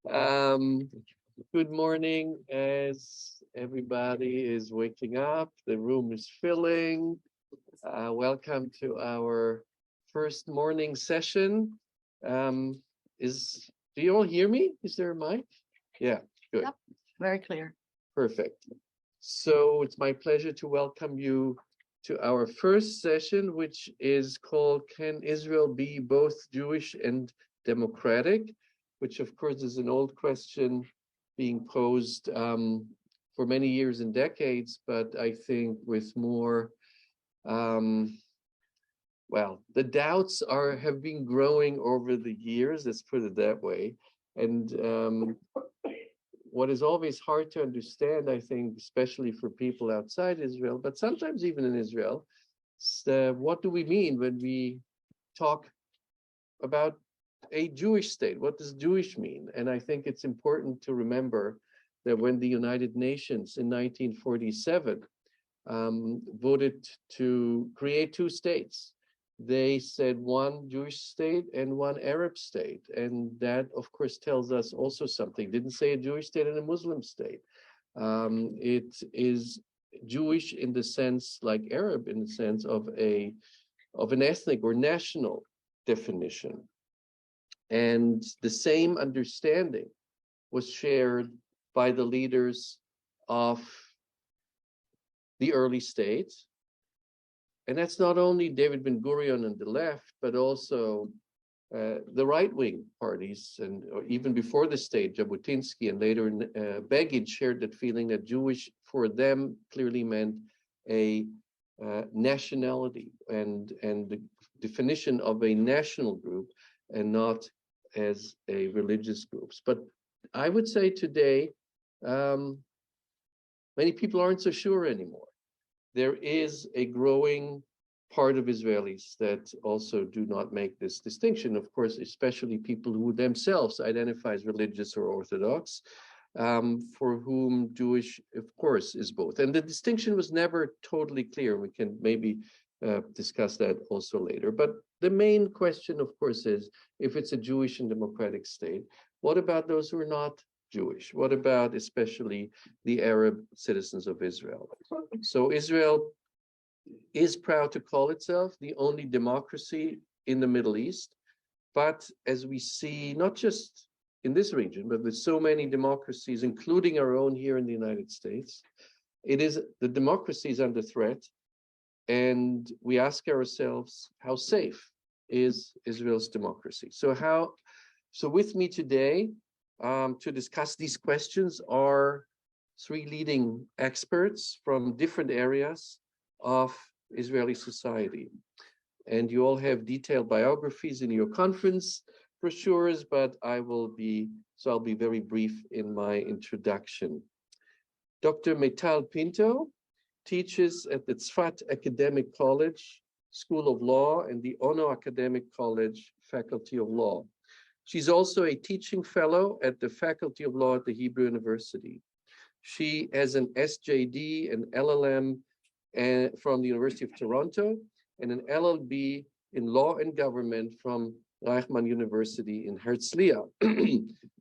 Um, Good morning. As everybody is waking up, the room is filling. Welcome to our first morning session. Um, do you all hear me? Is there a mic? Yeah, good. Yep, very clear. Perfect. So it's my pleasure to welcome you to our first session, which is called Can Israel Be Both Jewish and Democratic? Which, of course, is an old question being posed for many years and decades, but I think with more, the doubts have been growing over the years, let's put it that way. And what is always hard to understand, I think, especially for people outside Israel, but sometimes even in Israel, what do we mean when we talk about a Jewish state? What does Jewish mean? And I think it's important to remember that when the United Nations in 1947 voted to create two states, they said one Jewish state and one Arab state. And that, of course, tells us also something. Didn't say a Jewish state and a Muslim state. It is Jewish in the sense, like Arab, in the sense of an ethnic or national definition. And the same understanding was shared by the leaders of the early states. And that's not only David Ben-Gurion and the left, but also the right-wing parties, and or even before the state, Jabotinsky and later Begin shared that feeling that Jewish for them clearly meant a nationality and the definition of a national group and not as a religious groups. But I would say today, many people aren't so sure anymore. There is a growing part of Israelis that also do not make this distinction, of course, especially people who themselves identify as religious or Orthodox, for whom Jewish, of course, is both. And the distinction was never totally clear. We can maybe discuss that also later. But the main question, of course, is if it's a Jewish and democratic state, what about those who are not Jewish? What about especially the Arab citizens of Israel? So Israel is proud to call itself the only democracy in the Middle East. But as we see, not just in this region, but with so many democracies, including our own here in the United States, the democracy is under threat. And we ask ourselves, how safe is Israel's democracy? So with me today to discuss these questions are three leading experts from different areas of Israeli society. And you all have detailed biographies in your conference brochures, but I'll be very brief in my introduction. Dr. Meital Pinto teaches at the Zefat Academic College, School of Law, and the Ono Academic College, Faculty of Law. She's also a teaching fellow at the Faculty of Law at the Hebrew University. She has an SJD, an LLM from the University of Toronto, and an LLB in Law and Government from Reichman University in Herzliya.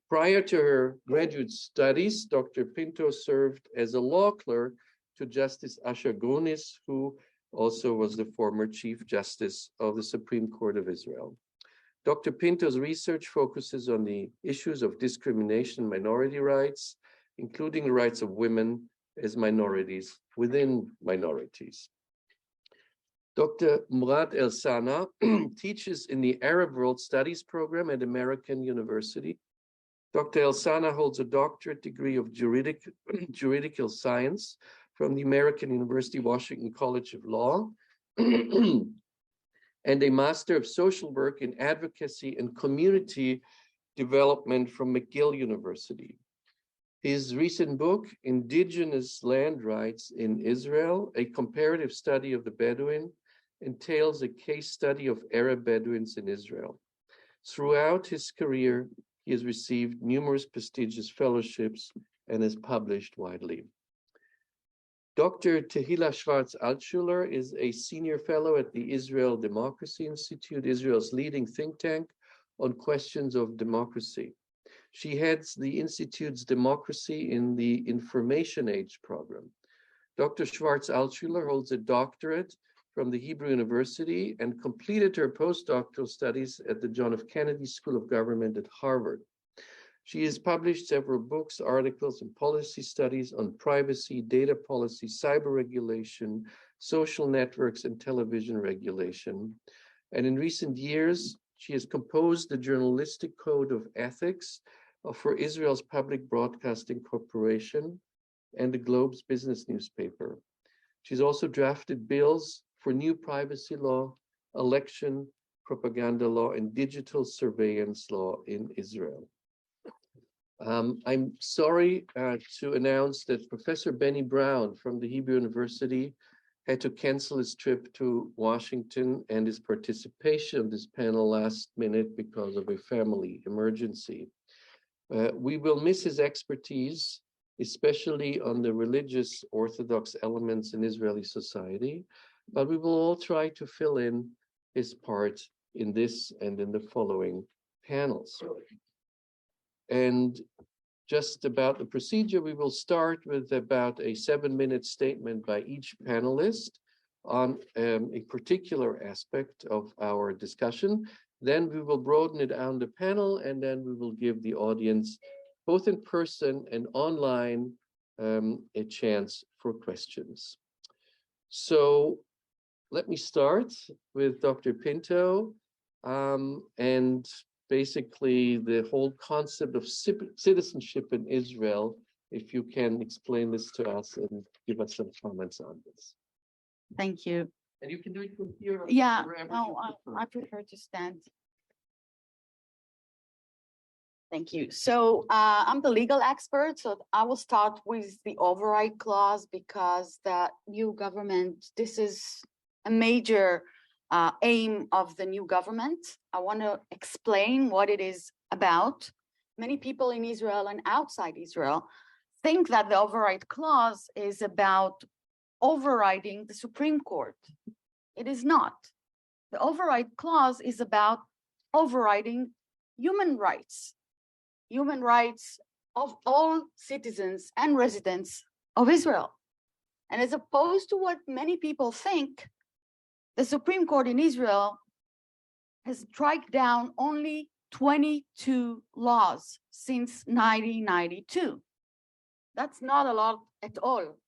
Prior to her graduate studies, Dr. Pinto served as a law clerk to Justice Asher Grunis, who also was the former Chief Justice of the Supreme Court of Israel. Dr. Pinto's research focuses on the issues of discrimination and minority rights, including the rights of women as minorities within minorities. Dr. Morad Elsana teaches in the Arab World Studies program at American University. Dr. Elsana holds a doctorate degree of juridical science from the American University Washington College of Law, and a Master of Social Work in Advocacy and Community Development from McGill University. His recent book, Indigenous Land Rights in Israel, a comparative study of the Bedouin, entails a case study of Arab Bedouins in Israel. Throughout his career, he has received numerous prestigious fellowships and has published widely. Dr. Tehilla Shwartz Altshuler is a senior fellow at the Israel Democracy Institute, Israel's leading think tank on questions of democracy. She heads the Institute's Democracy in the Information Age program. Dr. Shwartz Altshuler holds a doctorate from the Hebrew University and completed her postdoctoral studies at the John F. Kennedy School of Government at Harvard. She has published several books, articles, and policy studies on privacy, data policy, cyber regulation, social networks, and television regulation. And in recent years, she has composed the journalistic code of ethics for Israel's Public Broadcasting Corporation and the Globe's business newspaper. She's also drafted bills for new privacy law, election propaganda law, and digital surveillance law in Israel. I'm sorry to announce that Professor Benny Brown from the Hebrew University had to cancel his trip to Washington and his participation in this panel last minute because of a family emergency. We will miss his expertise, especially on the religious Orthodox elements in Israeli society, but we will all try to fill in his part in this and in the following panels. And just about the procedure, we will start with about a 7-minute statement by each panelist on a particular aspect of our discussion. Then we will broaden it out the panel, and then we will give the audience, both in person and online, a chance for questions. So let me start with Dr. Pinto, and basically the whole concept of citizenship in Israel, if you can explain this to us and give us some comments on this. Thank you. And you can do it from here. Yeah, no, I prefer to stand. Thank you. So I'm the legal expert, so I will start with the override clause because the new government, this is a major aim of the new government. I want to explain what it is about. Many people in Israel and outside Israel think that the override clause is about overriding the Supreme Court. It is not. The override clause is about overriding human rights of all citizens and residents of Israel. And as opposed to what many people think, the Supreme Court in Israel has struck down only 22 laws since 1992. That's not a lot at all.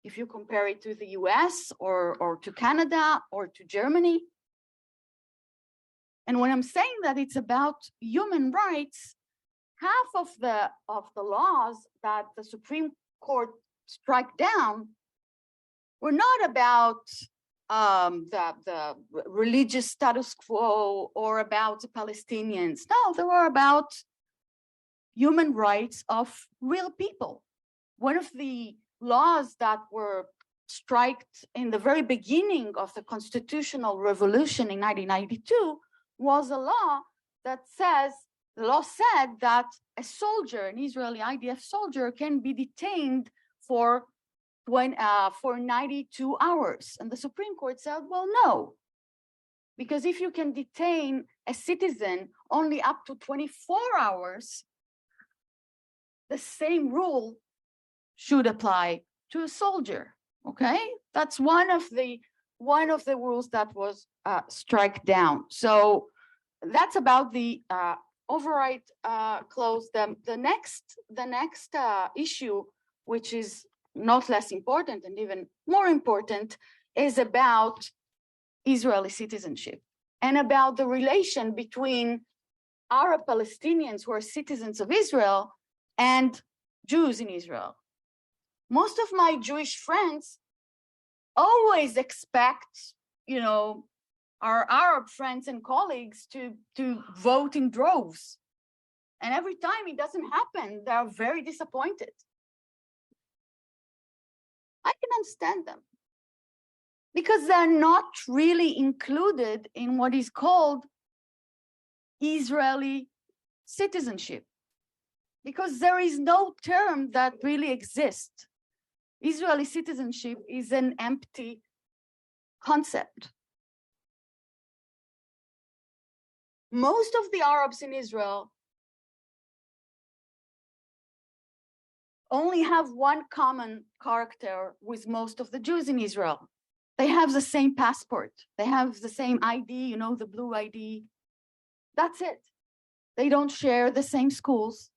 If you compare it to the US or to Canada or to Germany. And when I'm saying that it's about human rights, half of the laws that the Supreme Court struck down were not about the religious status quo or about the Palestinians. No, they were about human rights of real people. One of the laws that were struck in the very beginning of the constitutional revolution in 1992 was a law that says, the law said that a soldier, an Israeli IDF soldier, can be detained for 92 hours. And the Supreme Court said, well, no, because if you can detain a citizen only up to 24 hours, the same rule should apply to a soldier. Okay, that's one of the rules that was struck down. So that's about the override clause. The next issue, which is not less important and even more important, is about Israeli citizenship and about the relation between Arab Palestinians who are citizens of Israel and Jews in Israel. Most of my Jewish friends always expect, our Arab friends and colleagues to vote in droves. And every time it doesn't happen, they're very disappointed. I can understand them because they're not really included in what is called Israeli citizenship, because there is no term that really exists. Israeli citizenship is an empty concept. Most of the Arabs in Israel only have one common character with most of the Jews in Israel. They have the same passport. They have the same ID, you know, the blue ID. That's it. They don't share the same schools.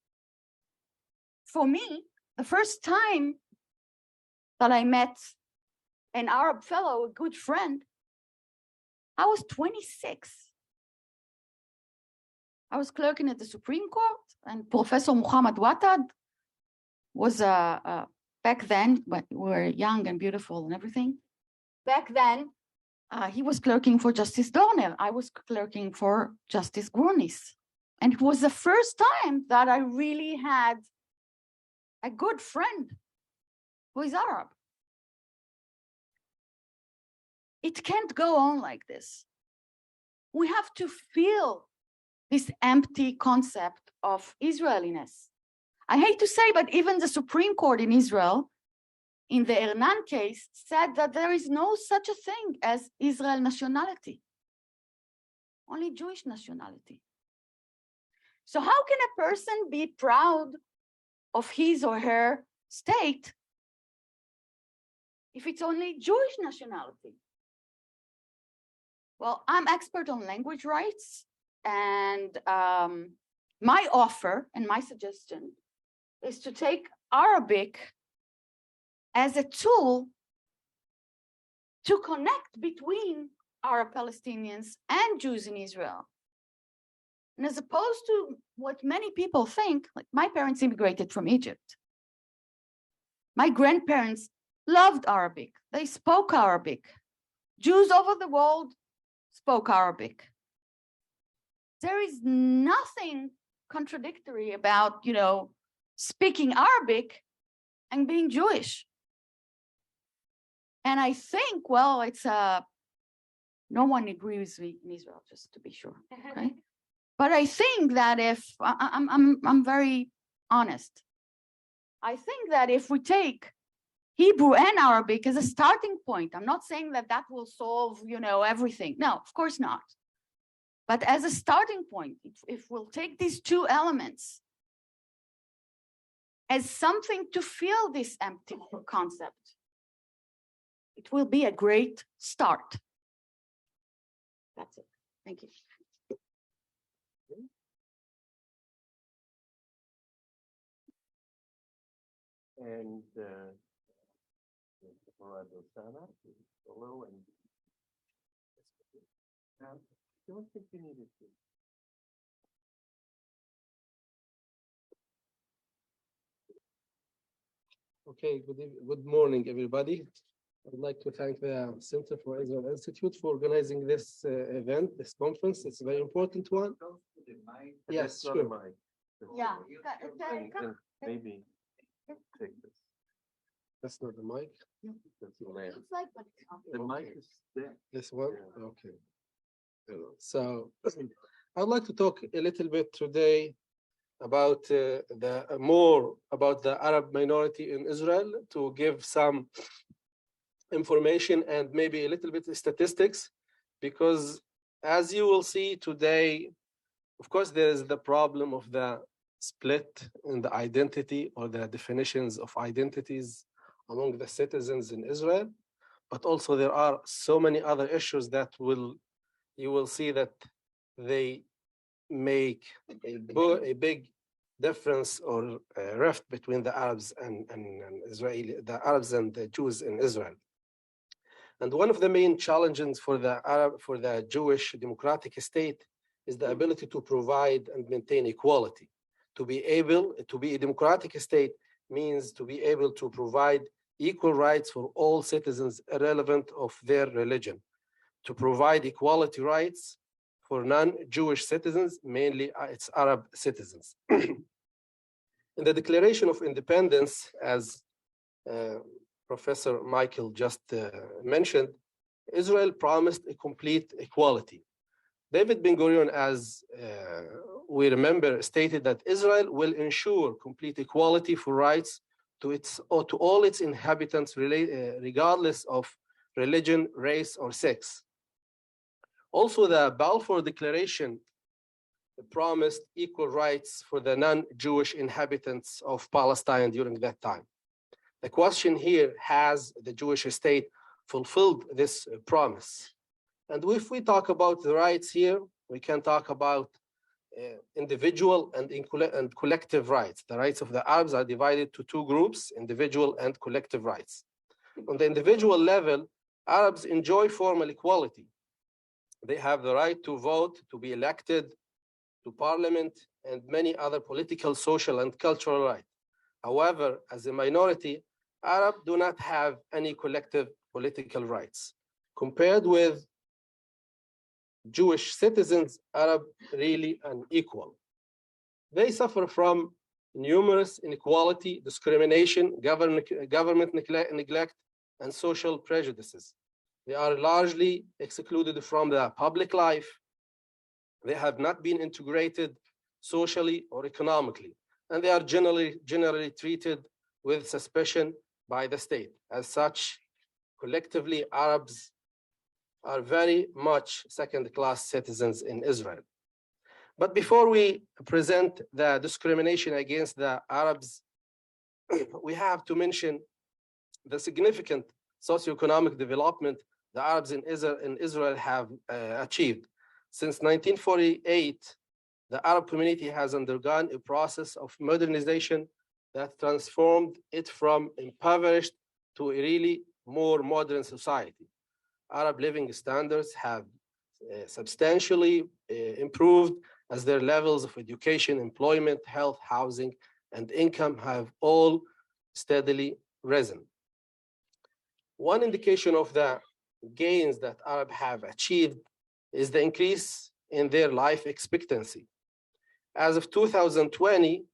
For me, the first time that I met an Arab fellow, a good friend, I was 26. I was clerking at the Supreme Court, and Professor Muhammad Watad was back then, when we were young and beautiful and everything. Back then, he was clerking for Justice Dorner. I was clerking for Justice Grunis. And it was the first time that I really had a good friend who is Arab. It can't go on like this. We have to feel this empty concept of Israeliness. I hate to say, but even the Supreme Court in Israel, in the Hernan case, said that there is no such a thing as Israel nationality, only Jewish nationality. So how can a person be proud of his or her state if it's only Jewish nationality? Well, I'm expert on language rights, and my offer and my suggestion is to take Arabic as a tool to connect between Arab Palestinians and Jews in Israel. And as opposed to what many people think, like my parents immigrated from Egypt. My grandparents loved Arabic. They spoke Arabic. Jews over the world spoke Arabic. There is nothing contradictory about, you know, speaking Arabic and being Jewish. And I think, well, it's no one agrees with me in Israel, just to be sure. Okay? But I think that if I'm very honest, I think that if we take Hebrew and Arabic as a starting point, I'm not saying that that will solve, you know, everything. No, of course not. But as a starting point, if we'll take these two elements as something to fill this empty concept, it will be a great start. That's it. Thank you. And Morad, Elsana, hello, and I don't think you needed to. Okay, good morning, everybody. I'd like to thank the Center for Israel Institute for organizing this event, this conference. It's a very important one. Yes, sure. Yeah. And maybe take this. That's not the mic. That's the lamp. The mic is there. This one? Yeah. Okay. So I'd like to talk a little bit today about more about the Arab minority in Israel, to give some information and maybe a little bit of statistics, because as you will see today, of course, there is the problem of the split in the identity or the definitions of identities among the citizens in Israel, but also there are so many other issues that you will see that they make a big difference or rift between the Arabs and Israeli, the Arabs and the Jews in Israel. And one of the main challenges for the Jewish democratic state is the ability to provide and maintain equality. To be able to be a democratic state means to be able to provide equal rights for all citizens, irrelevant of their religion. To provide equality rights for non-Jewish citizens, mainly it's Arab citizens. In the Declaration of Independence, as Professor Meital just mentioned, Israel promised a complete equality. David Ben-Gurion, as we remember, stated that Israel will ensure complete equality for rights to all its inhabitants, regardless of religion, race, or sex. Also, the Balfour Declaration promised equal rights for the non-Jewish inhabitants of Palestine during that time. The question here, has the Jewish state fulfilled this promise? And if we talk about the rights here, we can talk about individual and collective rights. The rights of the Arabs are divided to two groups, individual and collective rights. On the individual level, Arabs enjoy formal equality. They have the right to vote, to be elected to parliament, and many other political, social, and cultural rights. However, as a minority, Arabs do not have any collective political rights. Compared with Jewish citizens, Arabs really unequal. They suffer from numerous inequality, discrimination, government neglect, and social prejudices. They are largely excluded from the public life. They have not been integrated socially or economically, and they are generally treated with suspicion by the state. As such, collectively, Arabs are very much second-class citizens in Israel. But before we present the discrimination against the Arabs, we have to mention the significant socioeconomic development the Arabs in Israel have achieved. Since 1948, the Arab community has undergone a process of modernization that transformed it from impoverished to a really more modern society. Arab living standards have substantially improved as their levels of education, employment, health, housing, and income have all steadily risen. One indication of the gains that Arabs have achieved is the increase in their life expectancy. As of 2020,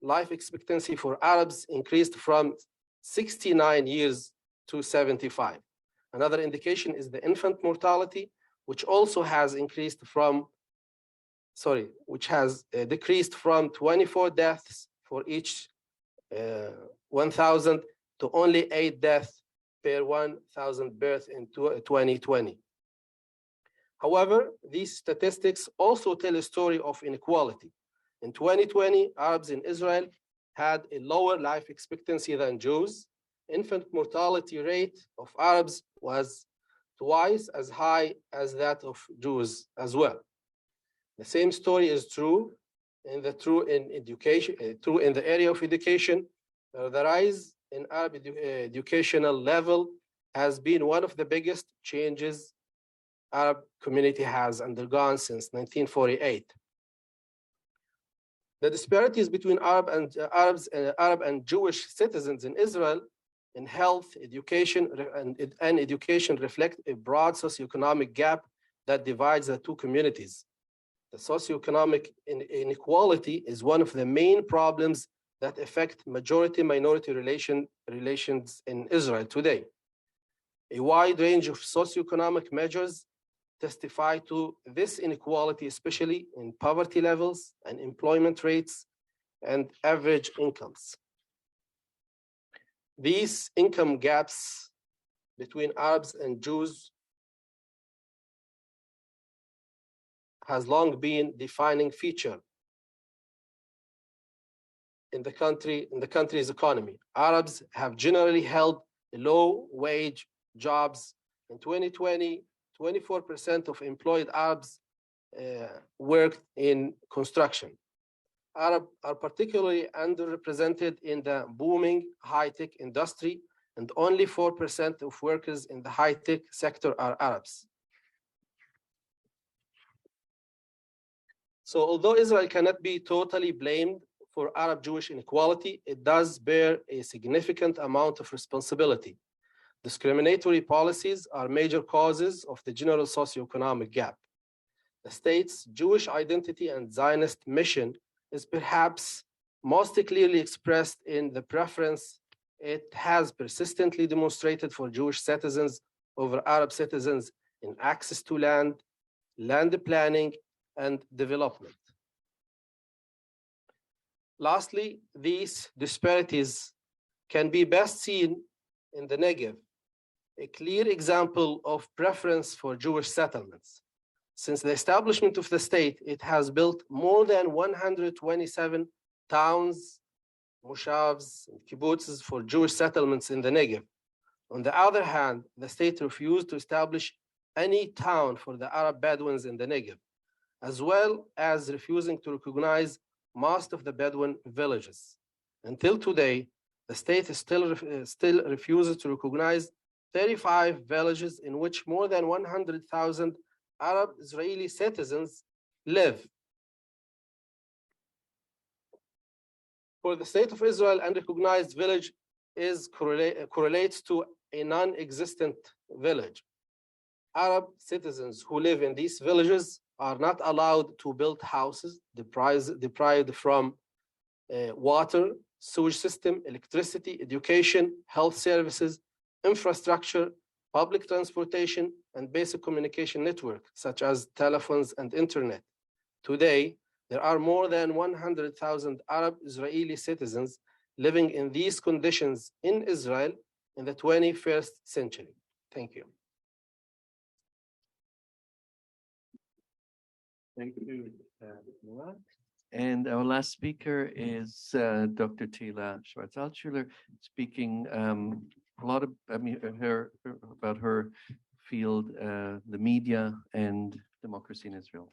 life expectancy for Arabs increased from 69 years to 75. Another indication is the infant mortality, which also has decreased from 24 deaths for each 1,000 to only 8 deaths per 1,000 births in 2020. However, these statistics also tell a story of inequality. In 2020, Arabs in Israel had a lower life expectancy than Jews. Infant mortality rate of Arabs was twice as high as that of Jews as well. The same story is true in the area of education. The rise in Arab educational level has been one of the biggest changes Arab community has undergone since 1948. The disparities between Arab and Jewish citizens in Israel in health, education, and education reflect a broad socioeconomic gap that divides the two communities. The socioeconomic inequality is one of the main problems that affect majority-minority relations in Israel today. A wide range of socioeconomic measures testify to this inequality, especially in poverty levels and employment rates and average incomes. These income gaps between Arabs and Jews has long been a defining feature in the country's economy. Arabs have generally held low-wage jobs. In 2020, 24% of employed Arabs worked in construction. Arabs are particularly underrepresented in the booming high-tech industry, and only 4% of workers in the high-tech sector are Arabs. So although Israel cannot be totally blamed for Arab-Jewish inequality, it does bear a significant amount of responsibility. Discriminatory policies are major causes of the general socioeconomic gap. The state's Jewish identity and Zionist mission is perhaps most clearly expressed in the preference it has persistently demonstrated for Jewish citizens over Arab citizens in access to land, land planning, and development. Lastly, these disparities can be best seen in the Negev, a clear example of preference for Jewish settlements. Since the establishment of the state, it has built more than 127 towns, moshavs, and kibbutzes for Jewish settlements in the Negev. On the other hand, the state refused to establish any town for the Arab Bedouins in the Negev, as well as refusing to recognize most of the Bedouin villages. Until today, the state is still refuses to recognize 35 villages in which more than 100,000 Arab Israeli citizens live. For the state of Israel, unrecognized village correlates to a non-existent village. Arab citizens who live in these villages are not allowed to build houses, deprived from water, sewage system, electricity, education, health services, infrastructure, public transportation, and basic communication network, such as telephones and internet. Today, there are more than 100,000 Arab Israeli citizens living in these conditions in Israel in the 21st century. Thank you. Thank you, Morad. And our last speaker is Dr. Tehilla Shwartz Altshuler, speaking a lot about her field, the media and democracy in Israel.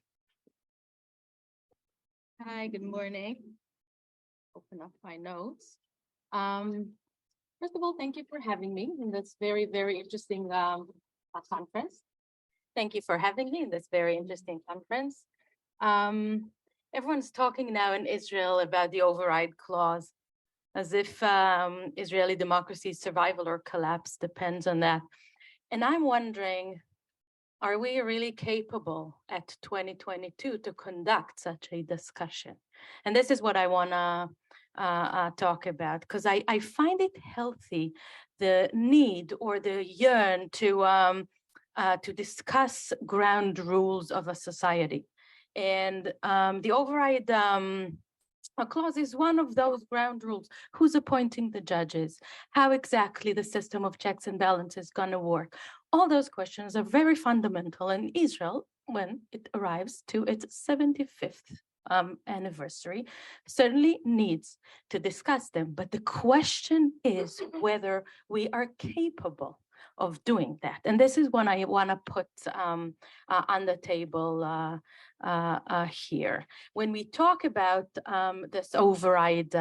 Hi, good morning. Open up my notes. First of all, thank you for having me in this very, very interesting conference. Thank you for having me in this very interesting conference. Everyone's talking now in Israel about the override clause, as if Israeli democracy's survival or collapse depends on that. And I'm wondering, are we really capable at 2022 to conduct such a discussion? And this is what I want to talk about, because I find it healthy, the need or the yearn to discuss ground rules of a society. And the override clause is one of those ground rules. Who's appointing the judges? How exactly the system of checks and balances is going to work? All those questions are very fundamental, and Israel, when it arrives to its 75th anniversary, certainly needs to discuss them. But the question is whether we are capable of doing that. And this is what I want to put on the table here. When we talk about this override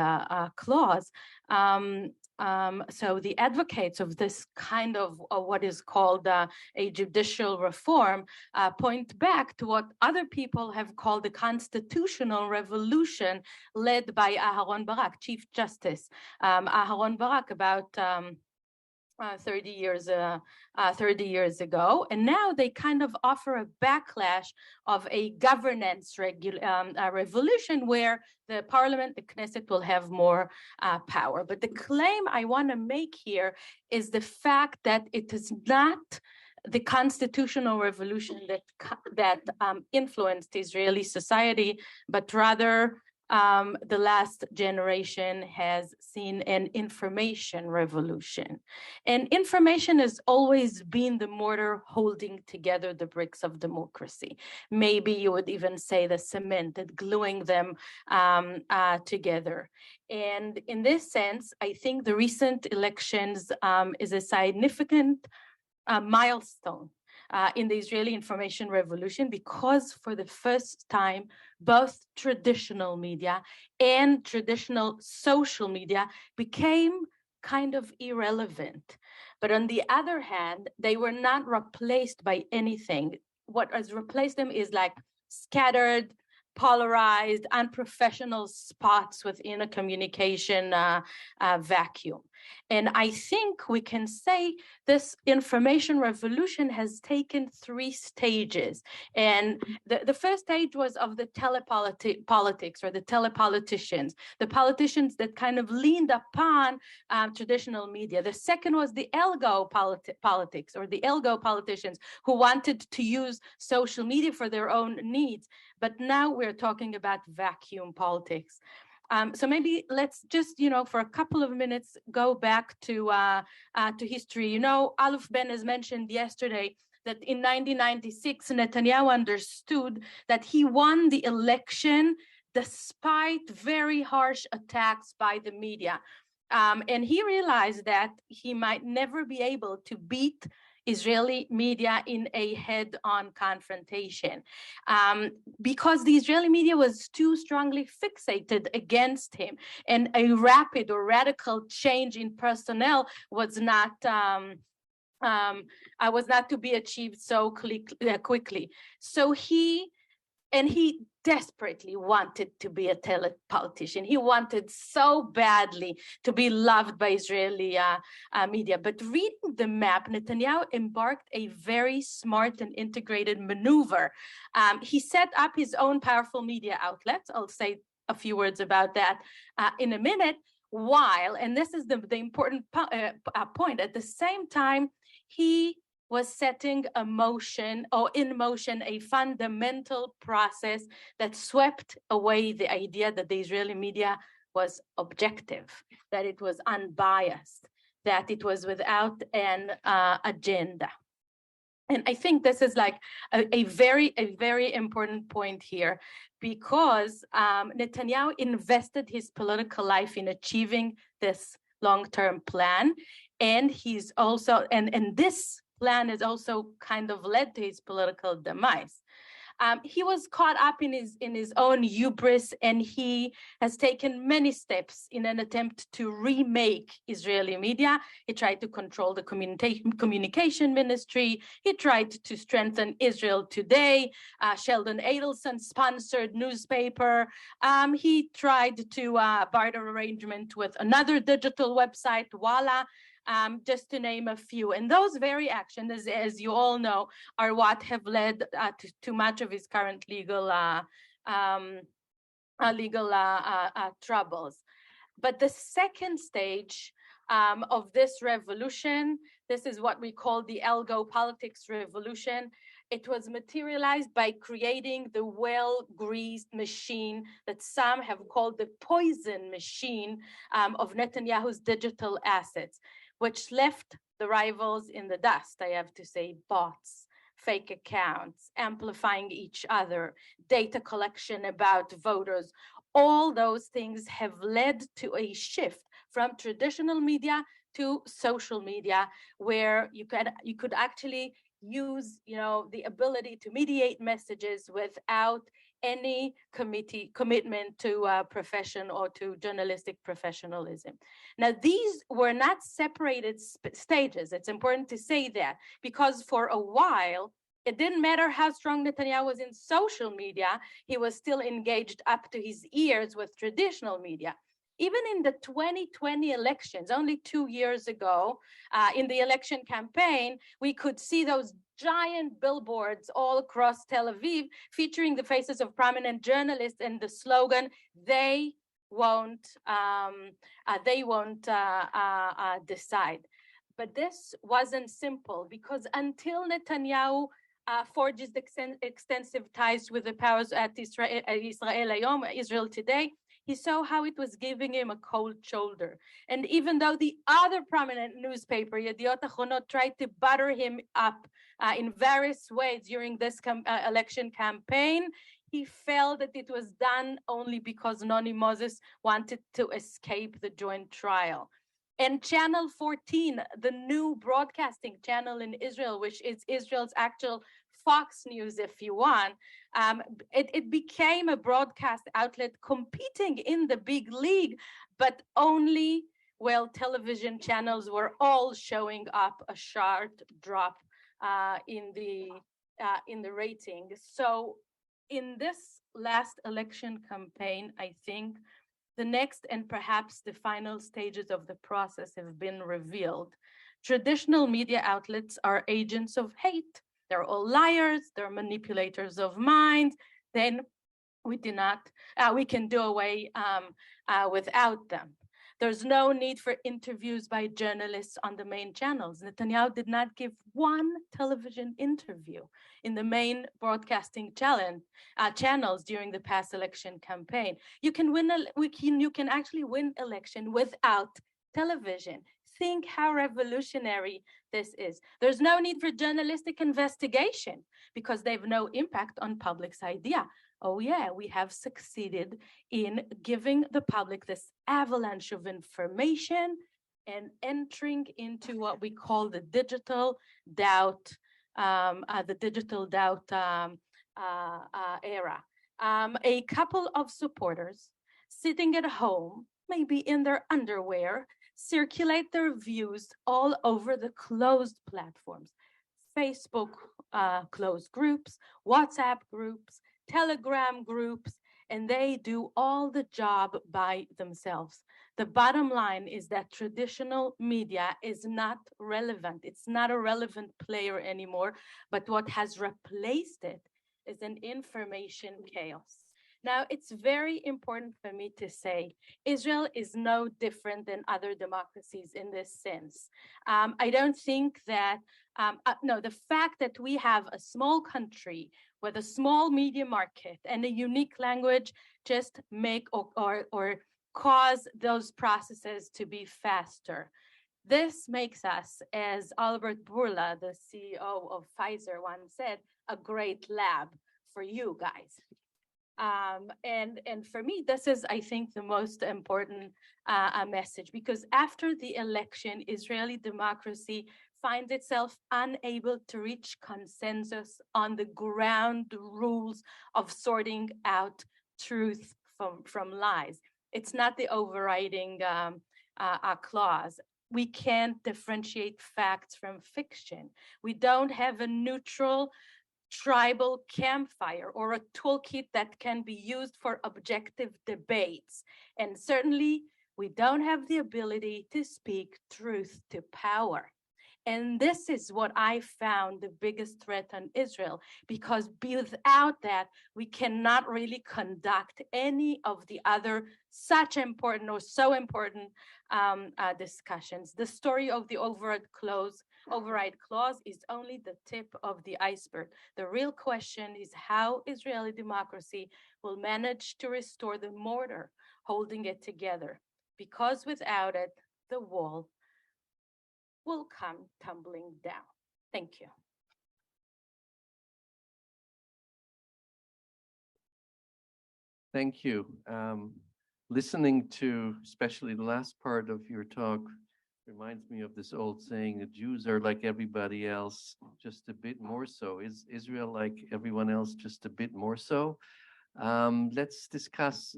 clause, so the advocates of this kind of what is called a judicial reform point back to what other people have called the constitutional revolution led by Aharon Barak, Chief Justice Aharon Barak, about 30 years ago, and now they kind of offer a backlash of a governance revolution where the parliament, the Knesset, will have more power. But the claim I want to make here is the fact that it is not the constitutional revolution that influenced Israeli society, but rather the last generation has seen an information revolution. And information has always been the mortar holding together the bricks of democracy. Maybe you would even say the cement that gluing them together. And in this sense, I think the recent elections is a significant milestone in the Israeli information revolution, because for the first time, both traditional media and traditional social media became kind of irrelevant. But on the other hand, they were not replaced by anything. What has replaced them is like scattered, polarized, unprofessional spots within a communication vacuum. And I think we can say this information revolution has taken 3 stages. And the first stage was of the telepolitics or the telepoliticians, the politicians that kind of leaned upon traditional media. The second was the elgo politics or the elgo politicians who wanted to use social media for their own needs. But now we're talking about vacuum politics. So maybe let's just, for a couple of minutes, go back to history. Aleph Ben has mentioned yesterday that in 1996, Netanyahu understood that he won the election despite very harsh attacks by the media. And he realized that he might never be able to beat Israeli media in a head-on confrontation because the Israeli media was too strongly fixated against him, and a rapid or radical change in personnel was not to be achieved so quickly. So he desperately wanted to be a politician. He wanted so badly to be loved by Israeli media. But reading the map, Netanyahu embarked a very smart and integrated maneuver. He set up his own powerful media outlets. I'll say a few words about that in a minute. While, and this is the important point, at the same time, he was setting in motion a fundamental process that swept away the idea that the Israeli media was objective, that it was unbiased, that it was without an agenda. And I think this is like a very important point here, because Netanyahu invested his political life in achieving this long-term plan, and he's also and this plan has also kind of led to his political demise. He was caught up in his own hubris, and he has taken many steps in an attempt to remake Israeli media. He tried to control the communication ministry. He tried to strengthen Israel Today, Sheldon Adelson-sponsored newspaper. He tried to barter arrangement with another digital website, Walla, just to name a few. And those very actions, as you all know, are what have led to much of his current legal troubles. But the second stage of this revolution, this is what we call the Algo politics revolution. It was materialized by creating the well-greased machine that some have called the poison machine of Netanyahu's digital assets, which left the rivals in the dust, I have to say, bots, fake accounts, amplifying each other, data collection about voters. All those things have led to a shift from traditional media to social media, where you could actually use, the ability to mediate messages without any commitment to profession or to journalistic professionalism. Now, these were not separated stages. It's important to say that, because for a while, it didn't matter how strong Netanyahu was in social media, he was still engaged up to his ears with traditional media. Even in the 2020 elections, only 2 years ago, in the election campaign, we could see those giant billboards all across Tel Aviv featuring the faces of prominent journalists and the slogan, they won't decide. But this wasn't simple, because until Netanyahu forges extensive ties with the powers at Israel Hayom, Israel Today, he saw how it was giving him a cold shoulder. And even though the other prominent newspaper, Yediot Achronot, tried to butter him up in various ways during this election campaign, he felt that it was done only because Noni Moses wanted to escape the joint trial. And Channel 14, the new broadcasting channel in Israel, which is Israel's actual Fox News, if you want, it became a broadcast outlet competing in the big league, but only while television channels were all showing up a sharp drop in the rating. So in this last election campaign, I think the next and perhaps the final stages of the process have been revealed. Traditional media outlets are agents of hate. They're all liars, they're manipulators of minds. Then we can do away without them. There's no need for interviews by journalists on the main channels. Netanyahu did not give one television interview in the main broadcasting channels during the past election campaign. You can actually win election without television. think how revolutionary this is. There's no need for journalistic investigation because they have no impact on public's idea. Oh yeah, we have succeeded in giving the public this avalanche of information and entering into what we call the digital doubt, era. A couple of supporters sitting at home, maybe in their underwear, circulate their views all over the closed platforms, Facebook closed groups, WhatsApp groups, Telegram groups, and they do all the job by themselves. The bottom line is that traditional media is not relevant. It's not a relevant player anymore, but what has replaced it is an information chaos. Now, it's very important for me to say Israel is no different than other democracies in this sense. I don't think that, no, the fact that we have a small country with a small media market and a unique language just make or cause those processes to be faster. This makes us, as Albert Bourla, the CEO of Pfizer, once said, a great lab for you guys. And for me, this is, I think, the most important message, because after the election, Israeli democracy finds itself unable to reach consensus on the ground rules of sorting out truth from lies. It's not the overriding clause. We can't differentiate facts from fiction. We don't have a neutral tribal campfire or a toolkit that can be used for objective debates. And certainly, we don't have the ability to speak truth to power. And this is what I found the biggest threat on Israel, because without that, we cannot really conduct any of the other such important or so important discussions. The story of the override clause is only the tip of the iceberg. The real question is how Israeli democracy will manage to restore the mortar holding it together, because without it, the wall will come tumbling down. Thank you. Thank you. Listening to especially the last part of your talk reminds me of this old saying, the Jews are like everybody else, just a bit more so. Is Israel like everyone else, just a bit more so? Let's discuss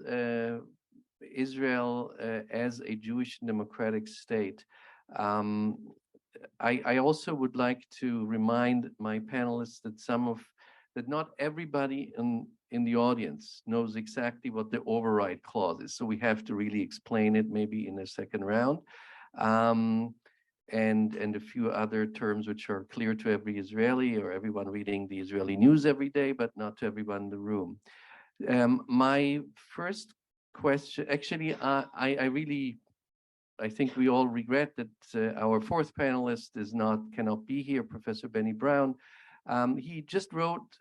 Israel as a Jewish democratic state. I also would like to remind my panelists that not everybody in the audience knows exactly what the override clause is. So we have to really explain it maybe in a second round. And a few other terms which are clear to every Israeli or everyone reading the Israeli news every day, but not to everyone in the room. My first question, actually, I think we all regret that our fourth panelist cannot be here, Professor Benny Brown. He just wrote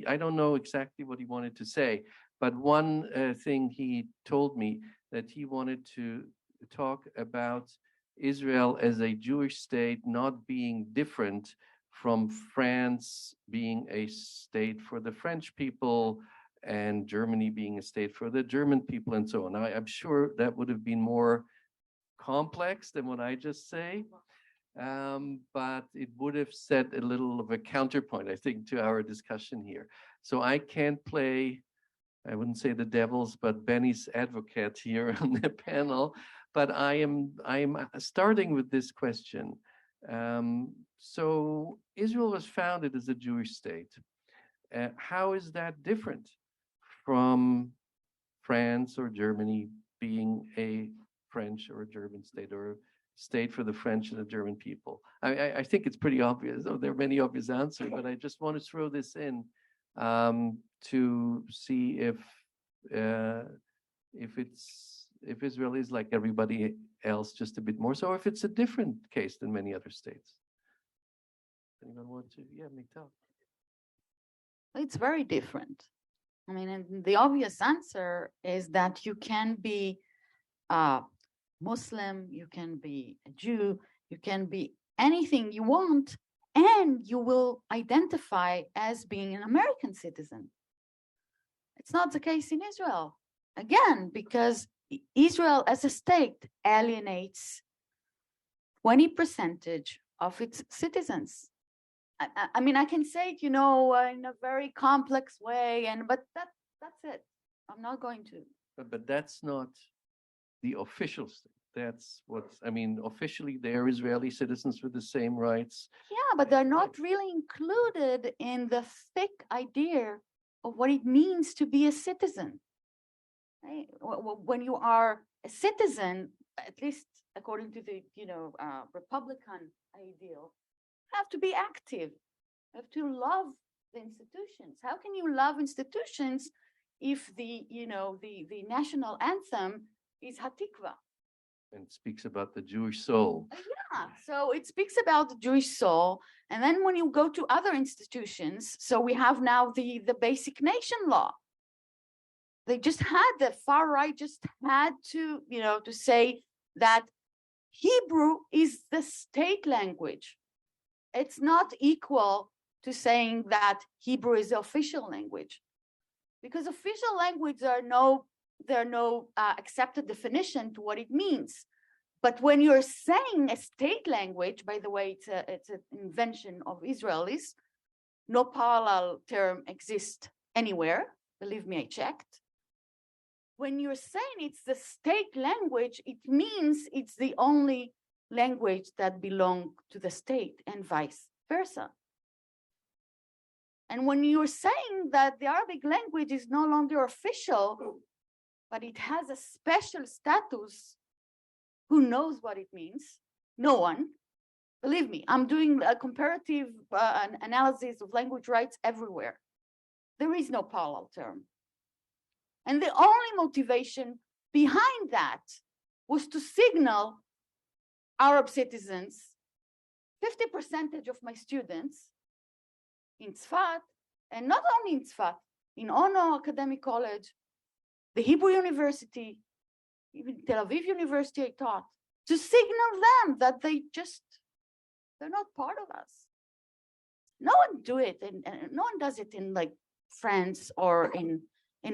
I don't know exactly what he wanted to say, but one thing he told me that he wanted to talk about Israel as a Jewish state not being different from France being a state for the French people and Germany being a state for the German people and so on. I'm sure that would have been more complex than what I just say, but it would have set a little of a counterpoint, I think, to our discussion here. So I can't play, I wouldn't say the devil's, but Benny's advocate here on the panel. But I'm starting with this question. So Israel was founded as a Jewish state. How is that different from France or Germany being a French or a German state, or a state for the French and the German people? I think it's pretty obvious. Oh, there are many obvious answers, but I just want to throw this in to see if Israel is like everybody else, just a bit more so, or if it's a different case than many other states. Anyone want to? Yeah, Meital. It's very different. I mean, and the obvious answer is that you can be Muslim, you can be a Jew, you can be anything you want, and you will identify as being an American citizen. It's not the case in Israel. Again, because Israel as a state alienates 20% of its citizens. I mean, I can say it, in a very complex way, but that's it. I'm not going to. But that's not the official state. That's officially they're Israeli citizens with the same rights. Yeah, but they're not really included in the thick idea of what it means to be a citizen. Right? When you are a citizen, at least according to the Republican ideal, you have to be active. You have to love the institutions. How can you love institutions if the national anthem is Hatikva? And speaks about the Jewish soul. Yeah, so it speaks about the Jewish soul. And then when you go to other institutions, so we have now the basic nation law. The far right just had to, to say that Hebrew is the state language. It's not equal to saying that Hebrew is the official language, because official language there are no accepted definition to what it means. But when you're saying a state language, by the way, it's an invention of Israelis. No parallel term exists anywhere. Believe me, I checked. When you're saying it's the state language, it means it's the only language that belongs to the state and vice versa. And when you're saying that the Arabic language is no longer official, but it has a special status, who knows what it means? No one. Believe me, I'm doing a comparative analysis of language rights everywhere. There is no parallel term. And the only motivation behind that was to signal Arab citizens, 50% of my students in Zefat, and not only in Zefat, in Ono Academic College, the Hebrew University, even Tel Aviv University I taught, to signal them that they're not part of us. No one do it, and no one does it in like France or in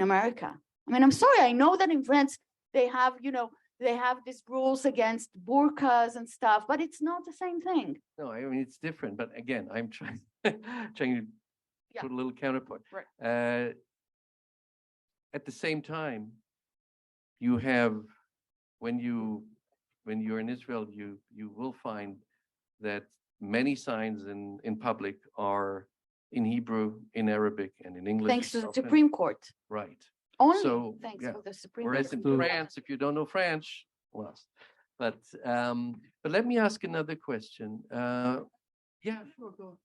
America. I mean, I'm sorry, I know that in France they have these rules against burqas and stuff, but it's not the same thing. No, I mean it's different. But again, I'm trying to put a little counterpoint. Right. At the same time, you have when you're in Israel, you will find that many signs in public are in Hebrew, in Arabic, and in English. Thanks to the Supreme Court. Right. Only thanks for the Supreme Court. Whereas in France, if you don't know French, lost. But let me ask another question. Yeah, sure, go.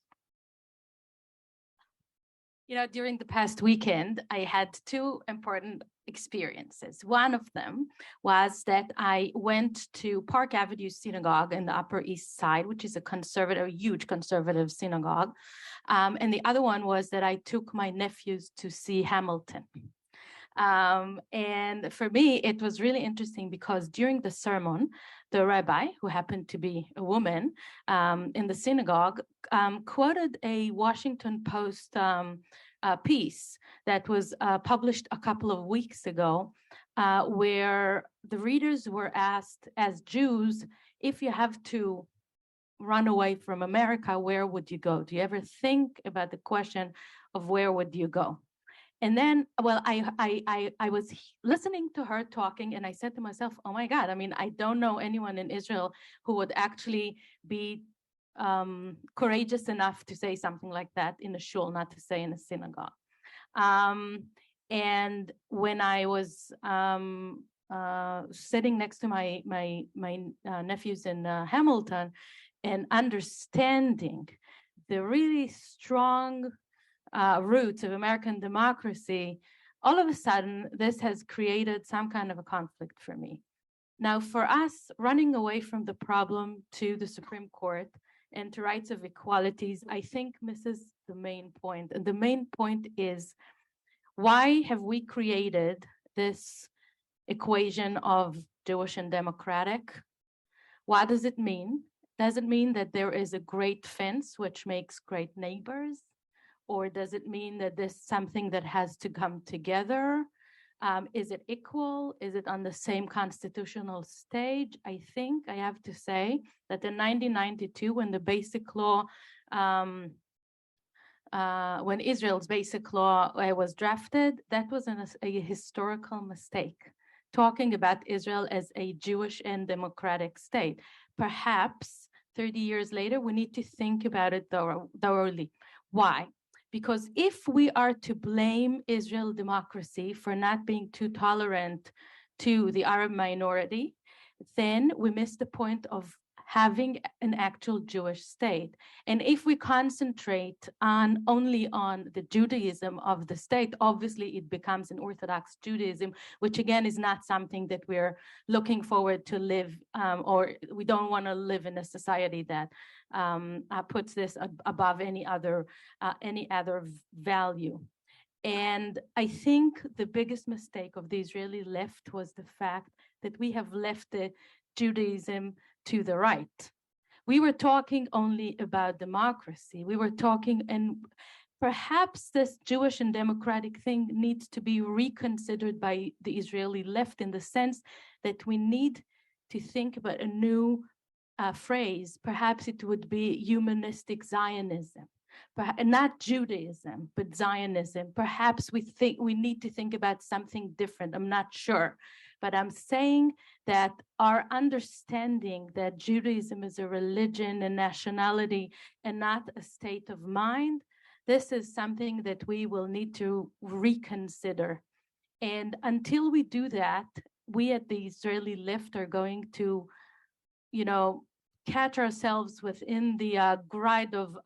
During the past weekend, I had two important experiences. One of them was that I went to Park Avenue Synagogue in the Upper East Side, which is a huge conservative synagogue. And the other one was that I took my nephews to see Hamilton. And for me, it was really interesting because during the sermon, the rabbi, who happened to be a woman in the synagogue, quoted a Washington Post piece that was published a couple of weeks ago, where the readers were asked, as Jews, if you have to run away from America, where would you go? Do you ever think about the question of where would you go? And then, well, I was listening to her talking, and I said to myself, oh my God, I mean, I don't know anyone in Israel who would actually be courageous enough to say something like that in a shul, not to say in a synagogue. And when I was sitting next to my nephews in Hamilton and understanding the really strong roots of American democracy, all of a sudden, this has created some kind of a conflict for me. Now, for us, running away from the problem to the Supreme Court and to rights of equalities, I think misses the main point. And the main point is, why have we created this equation of Jewish and democratic. What does it mean? Does it mean that there is a great fence which makes great neighbors? Or does it mean that this is something that has to come together? Is it equal? Is it on the same constitutional stage? I think I have to say that in 1992, when the Basic Law, when Israel's Basic Law was drafted, that was a historical mistake, talking about Israel as a Jewish and democratic state. Perhaps 30 years later, we need to think about it thoroughly. Why? Because if we are to blame Israel democracy for not being too tolerant to the Arab minority, then we miss the point of having an actual Jewish state. And if we concentrate only on the Judaism of the state, obviously it becomes an Orthodox Judaism, which again is not something that we're looking forward to live, or we don't want to live in a society that puts this above any other value. And I think the biggest mistake of the Israeli left was the fact that we have left the Judaism to the right. We were talking only about democracy. We were talking, and perhaps this Jewish and democratic thing needs to be reconsidered by the Israeli left, in the sense that we need to think about a new phrase. Perhaps it would be humanistic Zionism, not Judaism, but Zionism. Perhaps we need to think about something different. I'm not sure. But I'm saying that our understanding that Judaism is a religion and nationality and not a state of mind, this is something that we will need to reconsider. And until we do that, we at the Israeli left are going to, catch ourselves within the grind of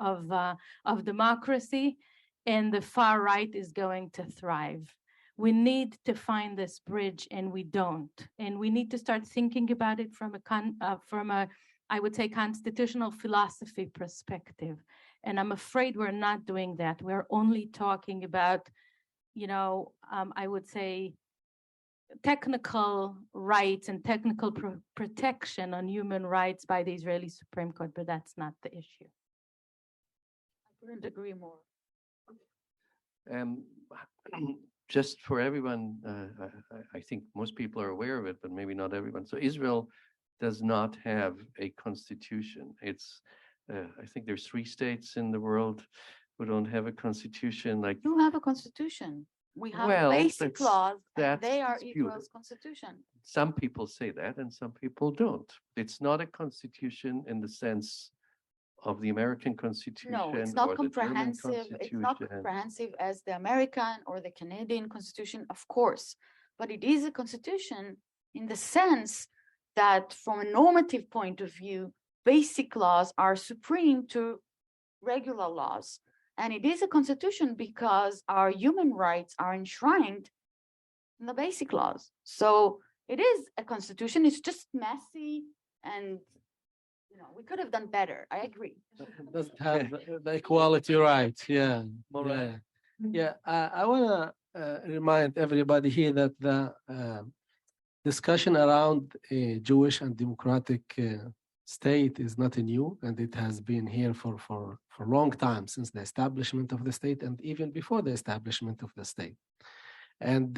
democracy, and the far right is going to thrive. We need to find this bridge, and we don't. And we need to start thinking about it from a, I would say, constitutional philosophy perspective. And I'm afraid we're not doing that. We're only talking about, I would say, technical rights and technical protection on human rights by the Israeli Supreme Court, but that's not the issue. I couldn't agree more. Just for everyone, I think most people are aware of it, but maybe not everyone. So Israel does not have a constitution. It's, I think there's 3 states in the world who don't have a constitution. Like, You have a constitution. We have basic laws, and they are Israel's constitution. Some people say that, and some people don't. It's not a constitution in the sense of the American Constitution. No, it's not or comprehensive. The German It's not comprehensive as the American or the Canadian Constitution, of course. But it is a constitution in the sense that, from a normative point of view, basic laws are supreme to regular laws. And it is a constitution because our human rights are enshrined in the basic laws. So it is a constitution. It's just messy, and we could have done better. I agree. It doesn't have the equality right. Yeah. Morad. Yeah. I want to remind everybody here that the discussion around a Jewish and democratic state is not new, and it has been here for a long time, since the establishment of the state and even before the establishment of the state. And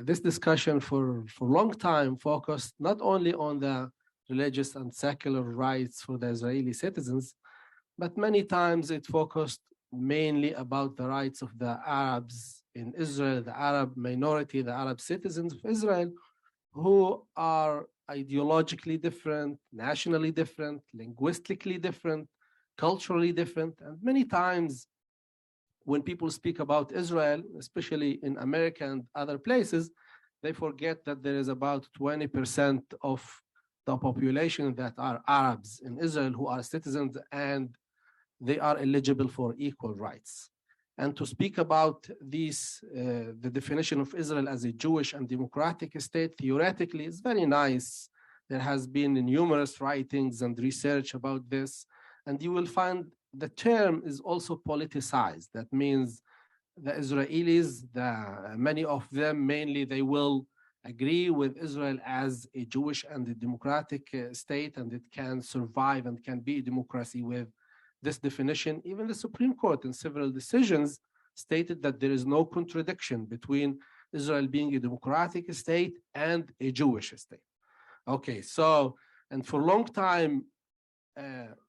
this discussion for a long time focused not only on the religious and secular rights for the Israeli citizens, but many times it focused mainly about the rights of the Arabs in Israel, the Arab minority, the Arab citizens of Israel, who are ideologically different, nationally different, linguistically different, culturally different. And many times when people speak about Israel, especially in America and other places, they forget that there is about 20% of the population that are Arabs in Israel who are citizens, and they are eligible for equal rights. And to speak about these, the definition of Israel as a Jewish and democratic state, theoretically, is very nice. There has been numerous writings and research about this, and you will find the term is also politicized. That means the Israelis, many of them, mainly they will agree with Israel as a Jewish and a democratic state, and it can survive and can be a democracy with this definition. Even the Supreme Court in several decisions stated that there is no contradiction between Israel being a democratic state and a Jewish state. Okay, so, and for a long time,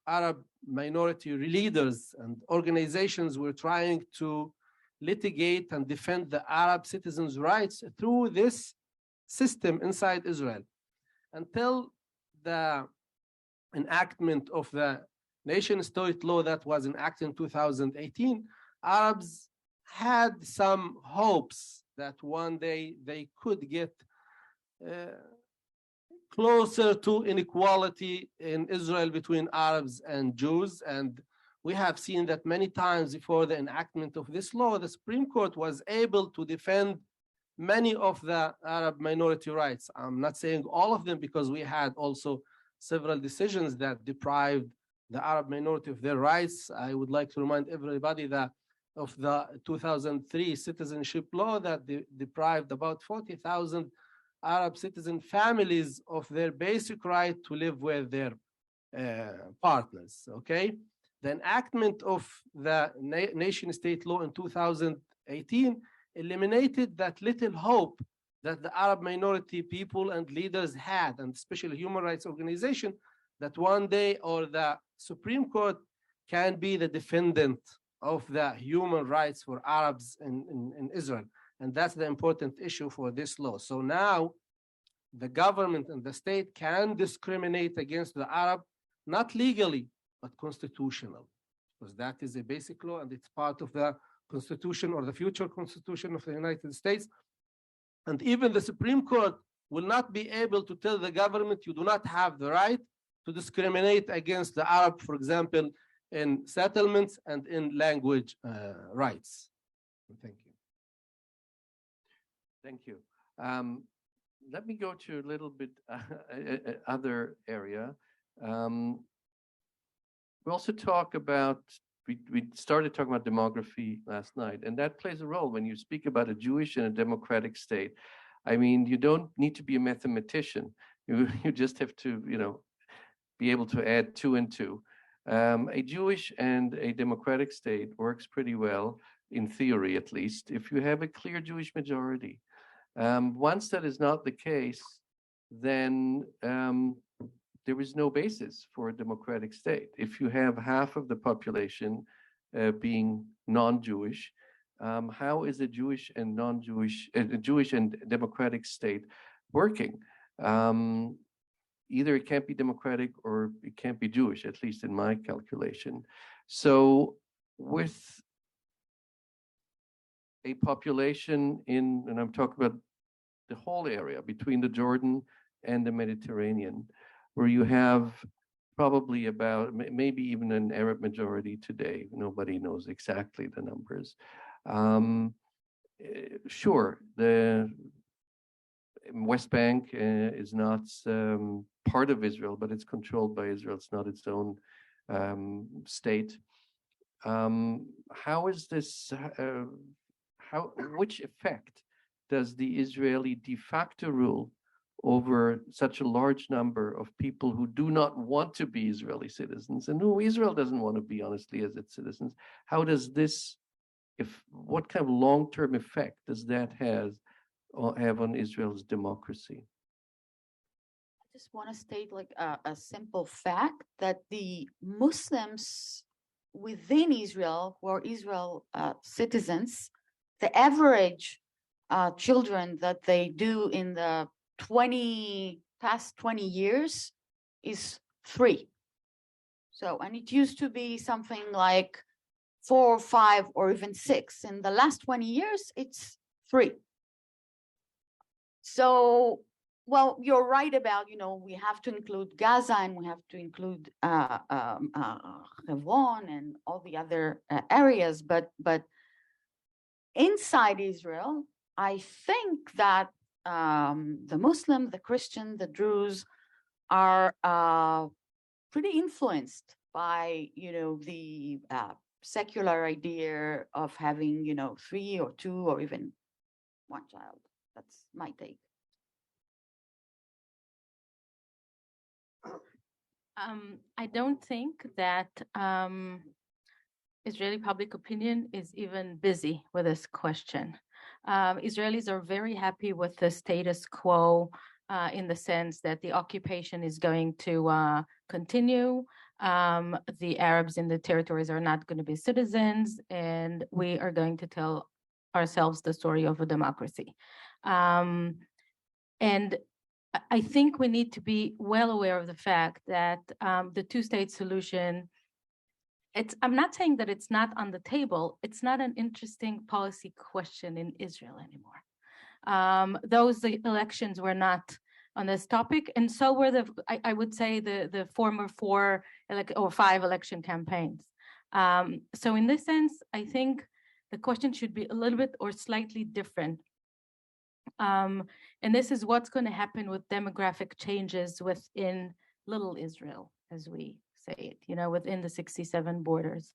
Arab minority leaders and organizations were trying to litigate and defend the Arab citizens' rights through this system inside Israel until the enactment of the nation-state law that was enacted in 2018. Arabs had some hopes that one day they could get closer to inequality in Israel between Arabs and Jews. And we have seen that many times before the enactment of this law, the Supreme Court was able to defend many of the Arab minority rights. I'm not saying all of them, because we had also several decisions that deprived the Arab minority of their rights. I would like to remind everybody that of the 2003 citizenship law that deprived about 40,000 Arab citizen families of their basic right to live with their partners, okay? The enactment of the nation-state law in 2018 eliminated that little hope that the Arab minority people and leaders had, and especially human rights organizations, that one day or the Supreme Court can be the defendant of the human rights for Arabs in Israel. And that's the important issue for this law. So now the government and the state can discriminate against the Arab, not legally, but constitutional, because that is a basic law and it's part of the Constitution or the future Constitution of the United States. And even the Supreme Court will not be able to tell the government, you do not have the right to discriminate against the Arab, for example, in settlements and in language rights. Thank you. Thank you. Let me go to a little bit other area. We also talk about, we started talking about demography last night, and that plays a role when you speak about a Jewish and a democratic state. I mean, you don't need to be a mathematician. You just have to, be able to add 2 and 2. A Jewish and a democratic state works pretty well, in theory at least, if you have a clear Jewish majority. Once that is not the case, then there is no basis for a democratic state. If you have half of the population being non-Jewish, how is a Jewish and non-Jewish, a Jewish and democratic state working? Either it can't be democratic or it can't be Jewish, at least in my calculation. So with a population and I'm talking about the whole area between the Jordan and the Mediterranean, where you have probably about, maybe even an Arab majority today, nobody knows exactly the numbers. Sure, the West Bank is not part of Israel, but it's controlled by Israel. It's not its own state. How is this, which effect does the Israeli de facto rule over such a large number of people who do not want to be Israeli citizens and who Israel doesn't want to be, honestly, as its citizens? How does this, what kind of long-term effect does that have on Israel's democracy? I just want to state like a simple fact that the Muslims within Israel, who are Israel citizens, the average children that they do in the past 20 years is 3. So, and it used to be something like 4 or 5 or even 6. In the last 20 years, it's 3. So, well, you're right about, we have to include Gaza and we have to include Hebron and all the other areas, but inside Israel, I think that the Muslim, the Christian, the Druze are pretty influenced by, the secular idea of having, 3 or 2 or even 1 child. That's my take. I don't think that Israeli public opinion is even busy with this question. Israelis are very happy with the status quo in the sense that the occupation is going to continue. The Arabs in the territories are not going to be citizens, and we are going to tell ourselves the story of a democracy. And I think we need to be well aware of the fact that the two-state solution, I'm not saying that it's not on the table. It's not an interesting policy question in Israel anymore. Those elections were not on this topic, and so were I would say the former 4 or 5 election campaigns. So in this sense, I think the question should be a little bit or slightly different. And this is what's going to happen with demographic changes within Little Israel, as we say it, within the 67 borders.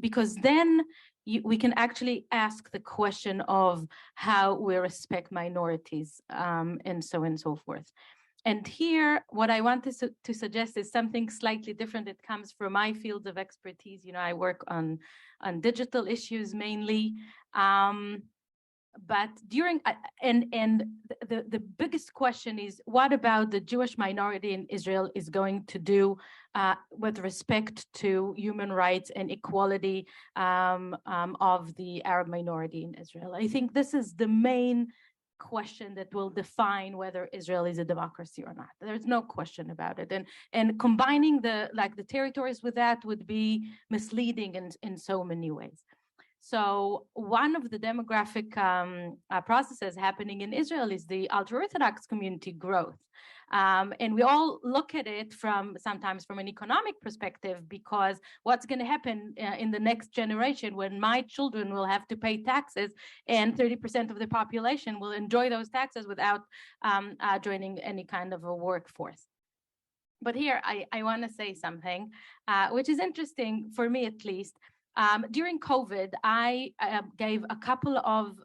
Because then we can actually ask the question of how we respect minorities and so on and so forth. And here, what I want to suggest is something slightly different. It comes from my field of expertise. I work on digital issues mainly. But the biggest question is, what about the Jewish minority in Israel is going to do with respect to human rights and equality of the Arab minority in Israel? I think this is the main question that will define whether Israel is a democracy or not. There's no question about it. And combining the territories with that would be misleading in so many ways. So one of the demographic processes happening in Israel is the ultra-Orthodox community growth. And we all look at it sometimes from an economic perspective, because what's going to happen in the next generation when my children will have to pay taxes and 30% of the population will enjoy those taxes without joining any kind of a workforce. But here I want to say something which is interesting for me, at least. During COVID, I gave a couple of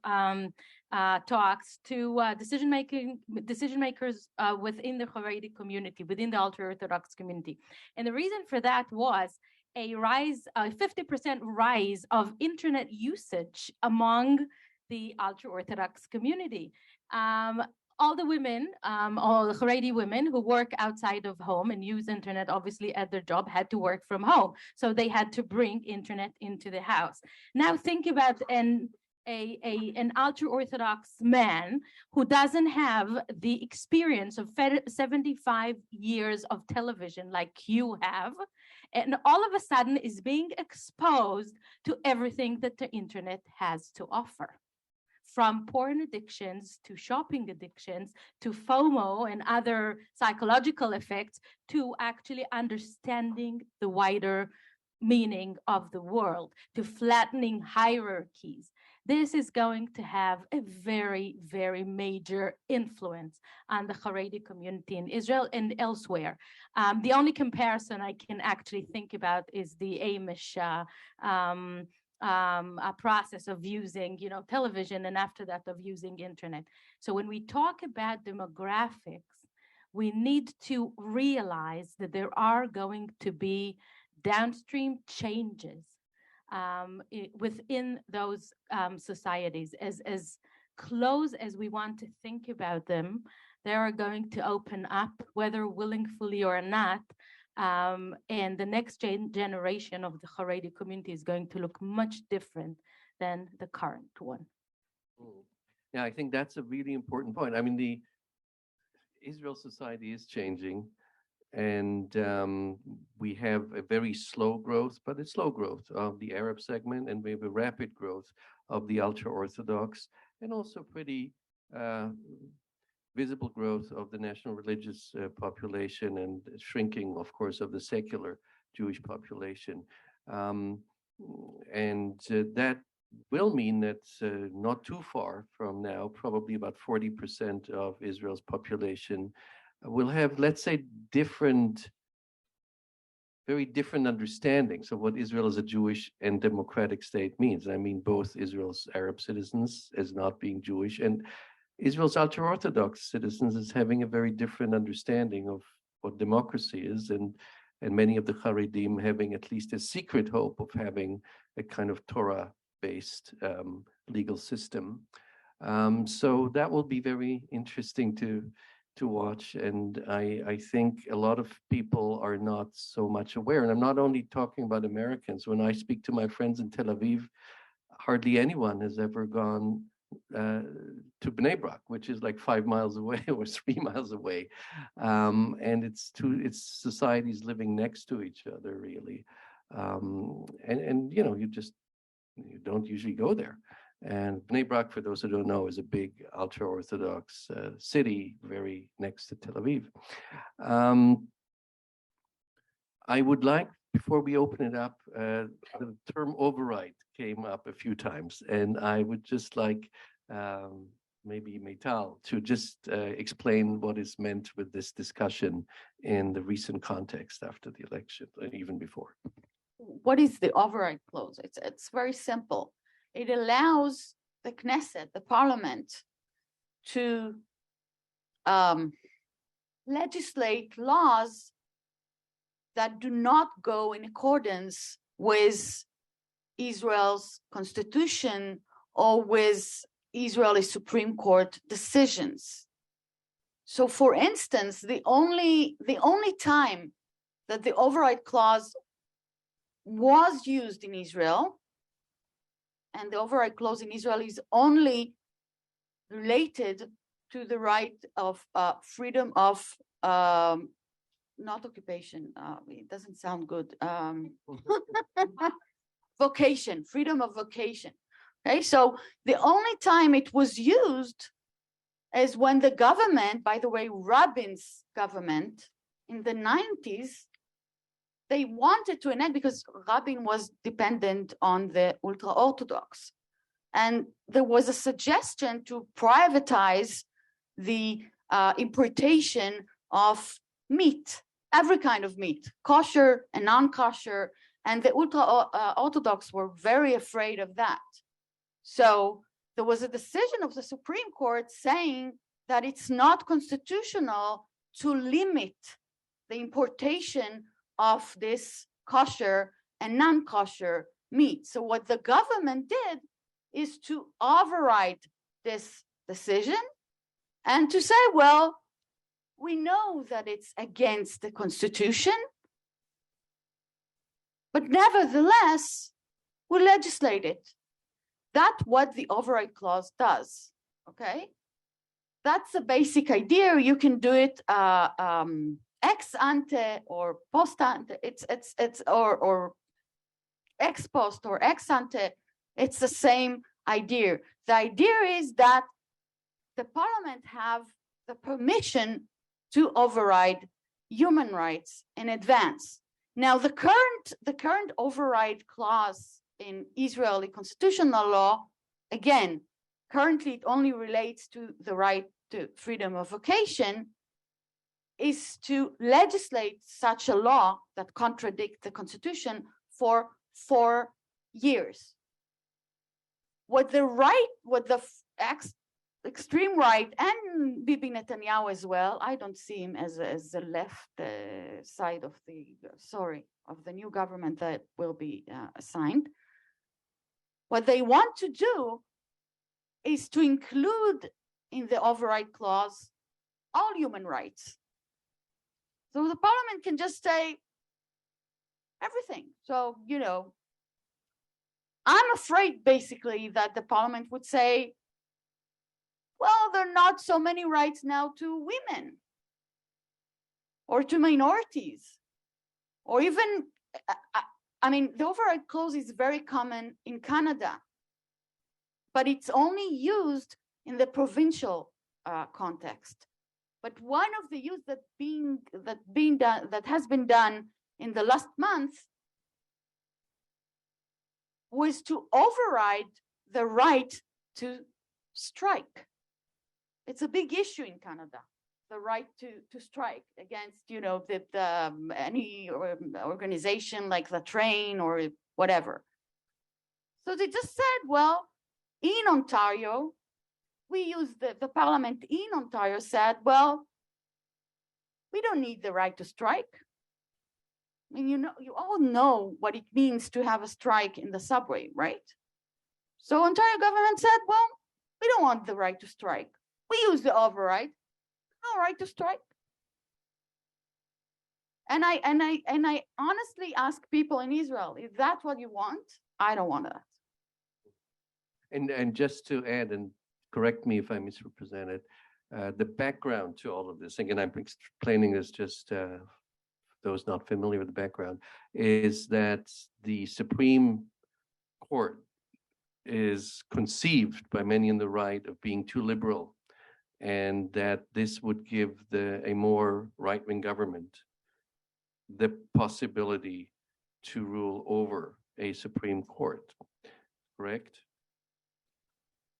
talks to decision makers within the Haredi community, within the ultra-Orthodox community. And the reason for that was a 50% rise of internet usage among the ultra-Orthodox community. All the women, all the Haredi women who work outside of home and use internet, obviously at their job, had to work from home. So they had to bring internet into the house. Now think about an ultra-Orthodox man who doesn't have the experience of 75 years of television like you have, and all of a sudden is being exposed to everything that the internet has to offer. From porn addictions to shopping addictions to FOMO and other psychological effects to actually understanding the wider meaning of the world, to flattening hierarchies. This is going to have a very, very major influence on the Haredi community in Israel and elsewhere. The only comparison I can actually think about is the Amish a process of using, television, and after that of using internet. So when we talk about demographics, we need to realize that there are going to be downstream changes within those societies. As close as we want to think about them, they are going to open up, whether willingly or not. And the next generation of the Haredi community is going to look much different than the current one. Yeah, I think that's a really important point. I mean, the Israel society is changing, and we have a very slow growth, but it's slow growth of the Arab segment, and we have a rapid growth of the ultra-Orthodox, and also pretty visible growth of the national religious population, and shrinking, of course, of the secular Jewish population. That will mean that not too far from now, probably about 40% of Israel's population will have, let's say, very different understandings of what Israel as a Jewish and democratic state means. I mean, both Israel's Arab citizens as not being Jewish, and Israel's ultra-Orthodox citizens as having a very different understanding of what democracy is, and many of the Haredim having at least a secret hope of having a kind of Torah-based legal system. So that will be very interesting to watch, and I think a lot of people are not so much aware. And I'm not only talking about Americans. When I speak to my friends in Tel Aviv, hardly anyone has ever gone to Bnei Brak, which is like 5 miles away or 3 miles away, and it's societies living next to each other, really, and you know, you don't usually go there. And Bnei Brak, for those who don't know, is a big ultra-Orthodox city, very next to Tel Aviv. I would like, before we open it up, the term override came up a few times, and I would just like maybe Meital to just explain what is meant with this discussion in the recent context after the election, and even before. What is the override clause? It's very simple. It allows the Knesset, the parliament, to legislate laws that do not go in accordance with Israel's constitution or with Israeli Supreme Court decisions. So, for instance, the only time that the override clause was used in Israel, and the override clause in Israel is only related to the right of freedom of not occupation. It doesn't sound good. Vocation, freedom of vocation. Okay, so the only time it was used is when the government, by the way, Rabin's government in the 90s, they wanted to enact, because Rabin was dependent on the ultra-Orthodox. And there was a suggestion to privatize the importation of meat, every kind of meat, kosher and non-kosher. And the ultra-Orthodox were very afraid of that. So there was a decision of the Supreme Court saying that it's not constitutional to limit the importation of this kosher and non-kosher meat. So what the government did is to override this decision and to say, well, we know that it's against the Constitution, but nevertheless, we legislate it. That's what the override clause does, okay? That's the basic idea. You can do it ex ante or post ante, or ex post or ex ante. It's the same idea. The idea is that the parliament have the permission to override human rights in advance. Now, the current override clause in Israeli constitutional law, again, currently it only relates to the right to freedom of vocation, is to legislate such a law that contradicts the Constitution for 4 years. What the extreme right and Bibi Netanyahu as well, I don't see him as the left side of the new government that will be assigned. What they want to do is to include in the override clause all human rights. So the parliament can just say everything. So, you know, I'm afraid basically that the parliament would say, well, there are not so many rights now to women or to minorities, or even, I mean, the override clause is very common in Canada, but it's only used in the provincial context. But one of the use that has been done in the last month was to override the right to strike. It's a big issue in Canada, the right to strike against, you know, any organization like the train or whatever. So they just said, well, in Ontario, we use the parliament in Ontario said, well, we don't need the right to strike. I mean, you all know what it means to have a strike in the subway, right? So Ontario government said, well, we don't want the right to strike. We use the override, no right to strike. And I honestly ask people in Israel, is that what you want? I don't want that. And just to add, and correct me if I misrepresented, the background to all of this, again, I'm explaining this just those not familiar with the background, is that the Supreme Court is conceived by many in the right of being too liberal, and that this would give a more right-wing government the possibility to rule over a Supreme Court, correct?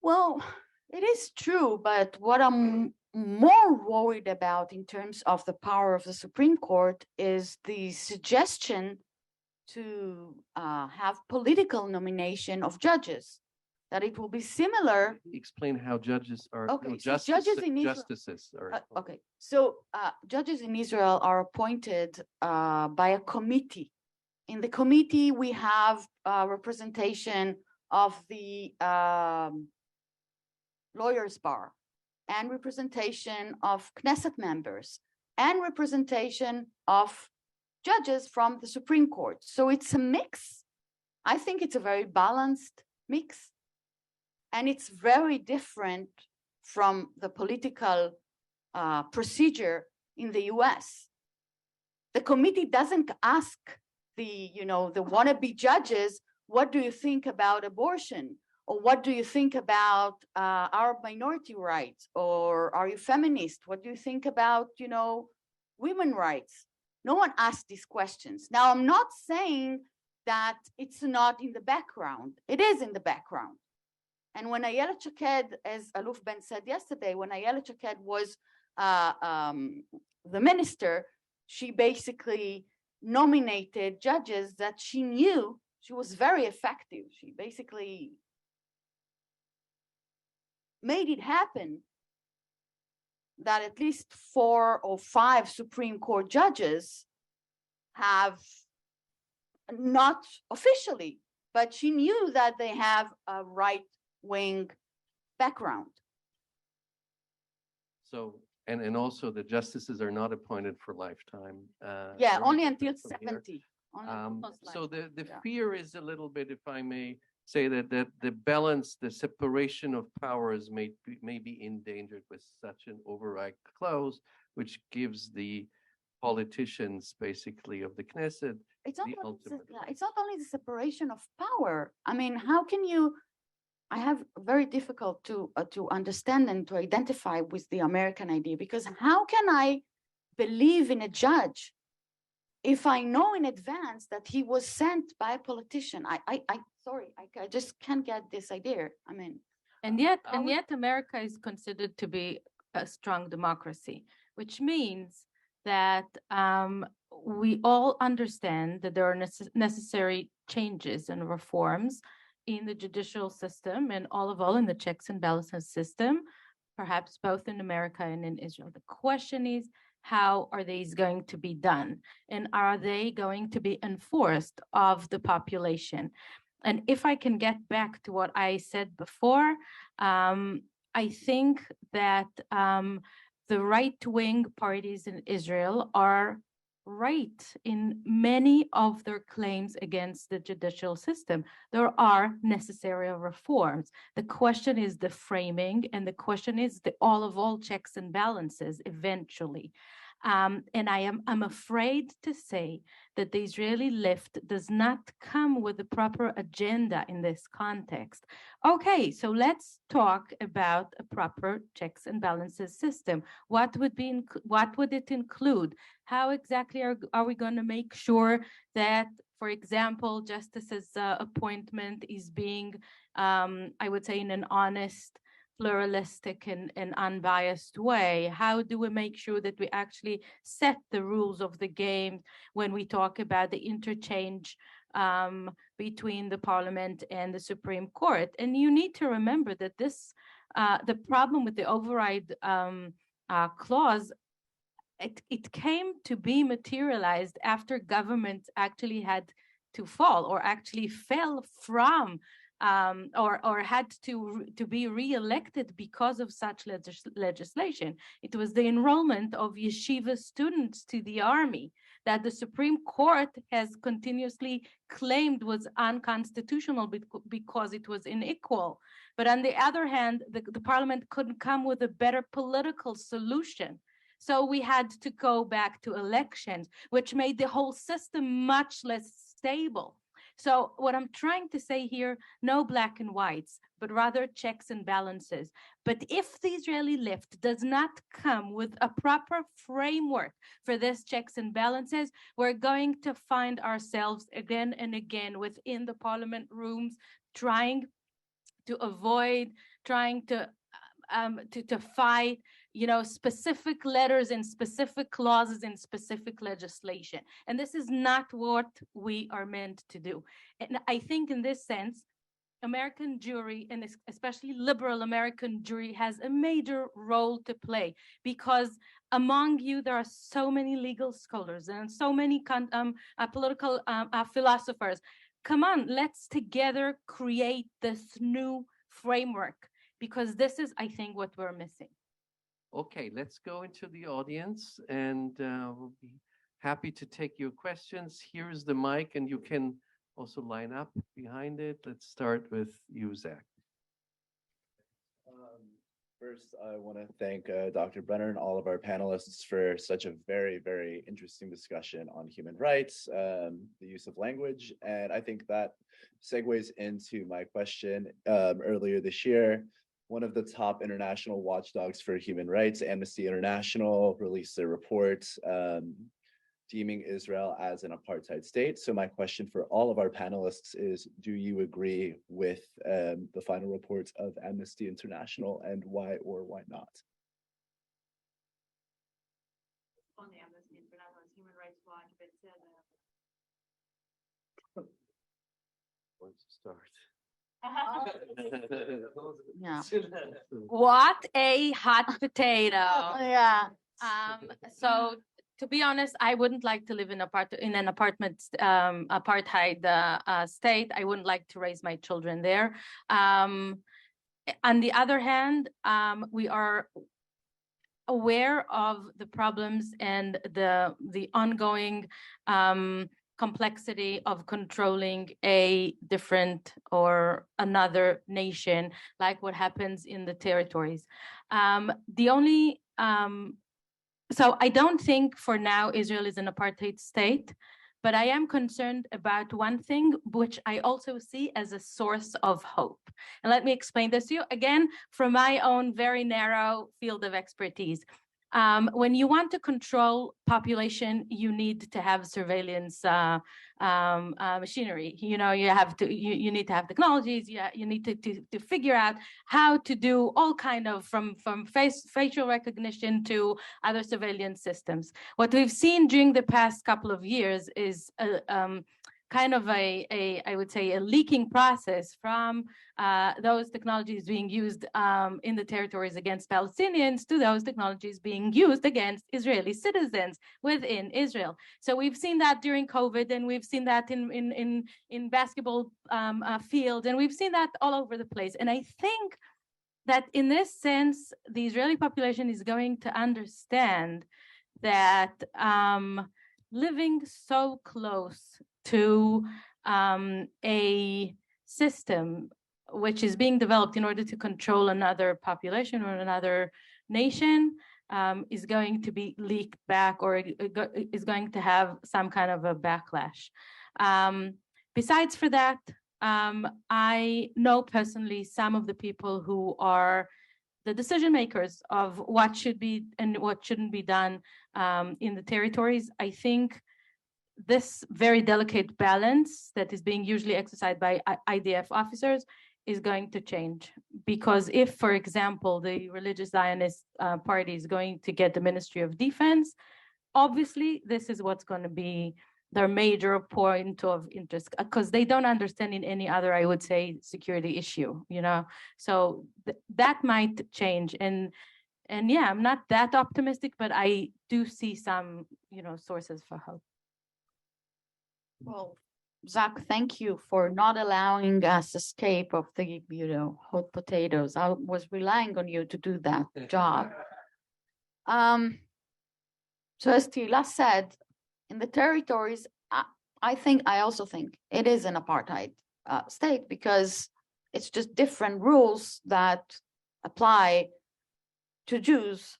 Well, it is true, but what I'm more worried about in terms of the power of the Supreme Court is the suggestion to have political nomination of judges, that it will be similar. Explain how judges are, Okay, no, so judges in Israel, justices are. okay, so judges in Israel are appointed by a committee. In the committee, we have representation of the lawyers' bar, and representation of Knesset members, and representation of judges from the Supreme Court. So it's a mix. I think it's a very balanced mix. And it's very different from the political procedure in the US. The committee doesn't ask the wannabe judges, what do you think about abortion? Or what do you think about our minority rights? Or are you feminist? What do you think about, women rights? No one asked these questions. Now, I'm not saying that it's not in the background. It is in the background. And when Ayelet Shaked, as Aluf Ben said yesterday, when Ayelet Shaked was the minister, she basically nominated judges that she knew she was very effective. She basically made it happen that at least 4 or 5 Supreme Court judges have, not officially, but she knew that they have a right-wing background. So, and also the justices are not appointed for lifetime. Yeah, they're only until from here. 70. So the Yeah. fear is a little bit, if I may say, that the balance, the separation of powers may be endangered with such an override clause, which gives the politicians basically of the Knesset It's not, the only the, ultimate. it's not only the separation of power. I mean, how can you? I have very difficult to understand and to identify with the American idea, because how can I believe in a judge if I know in advance that he was sent by a politician? I just can't get this idea. I mean, And yet America is considered to be a strong democracy, which means that we all understand that there are necessary changes and reforms in the judicial system and all in the checks and balances system, perhaps both in America and in Israel. The question is, how are these going to be done? And are they going to be enforced of the population? And if I can get back to what I said before, I think that the right-wing parties in Israel are right in many of their claims against the judicial system. There are necessary reforms. The question is the framing, and the question is the all checks and balances eventually. And I'm afraid to say that the Israeli left does not come with the proper agenda in this context. Okay, so let's talk about a proper checks and balances system. What would it include? How exactly are we going to make sure that, for example, justice's appointment is being, I would say, in an honest, pluralistic and unbiased way? How do we make sure that we actually set the rules of the game when we talk about the interchange between the parliament and the Supreme Court? And you need to remember that the problem with the override clause it came to be materialized after governments actually had to fall or actually fell from or had to be re-elected because of such legislation. It was the enrollment of yeshiva students to the army that the Supreme Court has continuously claimed was unconstitutional because it was unequal. But on the other hand, the parliament couldn't come with a better political solution. So we had to go back to elections, which made the whole system much less stable. So what I'm trying to say here, no black and whites, but rather checks and balances. But if the Israeli left does not come with a proper framework for this checks and balances, we're going to find ourselves again and again within the parliament rooms trying to avoid, trying to fight, specific letters and specific clauses in specific legislation. And this is not what we are meant to do. And I think in this sense, American jury, and especially liberal American jury, has a major role to play, because among you, there are so many legal scholars and so many political philosophers. Come on, let's together create this new framework, because this is, I think, what we're missing. Okay, let's go into the audience, and we'll be happy to take your questions. Here's the mic, and you can also line up behind it. Let's start with you, Zach. First, I want to thank Dr. Brenner and all of our panelists for such a very, very interesting discussion on human rights, the use of language. And I think that segues into my question. Earlier this year, one of the top international watchdogs for human rights, Amnesty International, released a report deeming Israel as an apartheid state. So my question for all of our panelists is, do you agree with the final reports of Amnesty International, and why or why not? On the Amnesty International's Human Rights Watch, but Where to start? Yeah. What a hot potato. Yeah. So to be honest, I wouldn't like to live in an apartheid state. I wouldn't like to raise my children there. On the other hand, we are aware of the problems and the ongoing complexity of controlling a different or another nation, like what happens in the territories. So I don't think for now Israel is an apartheid state, but I am concerned about one thing, which I also see as a source of hope. And let me explain this to you again from my own very narrow field of expertise. When you want to control population, you need to have surveillance machinery. You need to have technologies. You need to figure out how to do all kind of from facial recognition to other surveillance systems. What we've seen during the past couple of years is kind of I would say a leaking process from those technologies being used in the territories against Palestinians to those technologies being used against Israeli citizens within Israel. So we've seen that during COVID, and we've seen that in basketball field, and we've seen that all over the place. And I think that in this sense, the Israeli population is going to understand that living so close to a system which is being developed in order to control another population or another nation is going to be leaked back, or is going to have some kind of a backlash. Besides for that, I know personally some of the people who are the decision makers of what should be and what shouldn't be done in the territories. I think this very delicate balance that is being usually exercised by IDF officers is going to change. Because if, for example, the religious Zionist party is going to get the Ministry of Defense, obviously this is what's going to be their major point of interest, because they don't understand in any other, I would say, security issue, So that might change. And And yeah, I'm not that optimistic, but I do see some, sources for hope. Well, Zach, thank you for not allowing us escape of the, hot potatoes. I was relying on you to do that job. So as Tehilla said, in the territories, I also think it is an apartheid state because it's just different rules that apply to Jews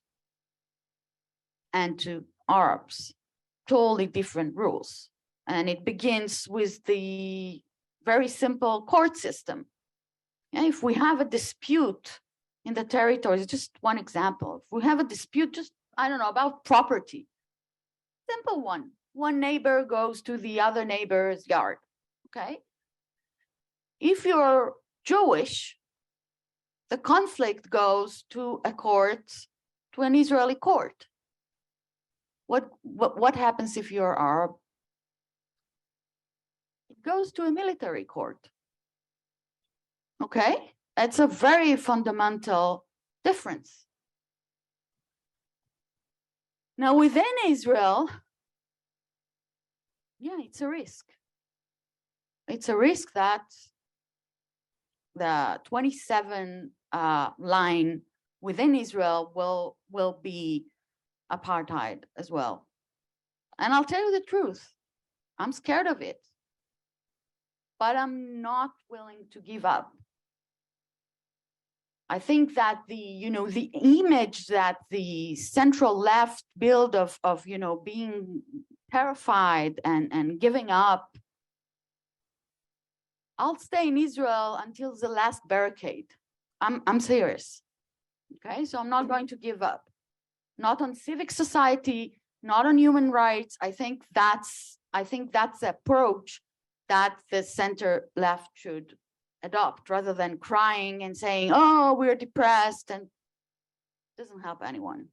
and to Arabs, totally different rules. And it begins with the very simple court system. And if we have a dispute in the territories, just one example, if we have a dispute, just, I don't know, about property, simple one neighbor goes to the other neighbor's yard, okay? If you're Jewish, the conflict goes to a court, to an Israeli court. What happens if you're Arab? It goes to a military court. Okay? It's a very fundamental difference. Now, within Israel, yeah, it's a risk. It's a risk that the 27 line within Israel will be apartheid as well. And I'll tell you the truth, I'm scared of it, but I'm not willing to give up. I think that the image that the central left build of being terrified and giving up, I'll stay in Israel until the last barricade. I'm serious. Okay, so I'm not going to give up. Not on civic society, not on human rights. I think that's the approach that the center left should adopt, rather than crying and saying, "Oh, we're depressed," and it doesn't help anyone.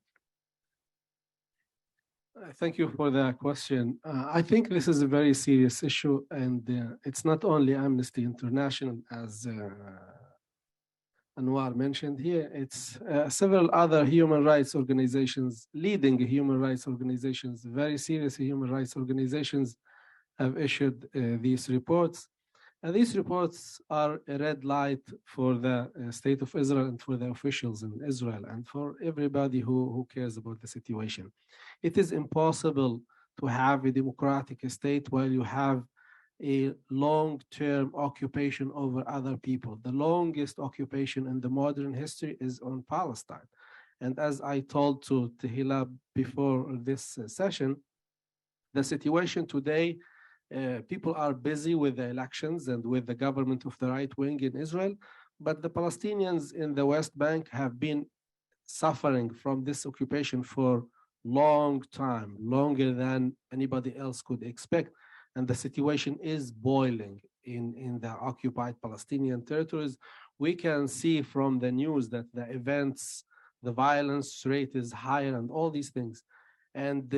Thank you for that question. I think this is a very serious issue, and it's not only Amnesty International, as Anwar mentioned here. It's several other human rights organizations, leading human rights organizations, very serious human rights organizations, have issued these reports. And these reports are a red light for the state of Israel and for the officials in Israel and for everybody who cares about the situation. It is impossible to have a democratic state while you have a long-term occupation over other people. The longest occupation in the modern history is on Palestine. And as I told to Tehilla before this session, the situation today, people are busy with the elections and with the government of the right wing in Israel, but the Palestinians in the West Bank have been suffering from this occupation for long time, longer than anybody else could expect. And the situation is boiling in the occupied Palestinian territories. We can see from the news that the events, the violence rate is higher and all these things. And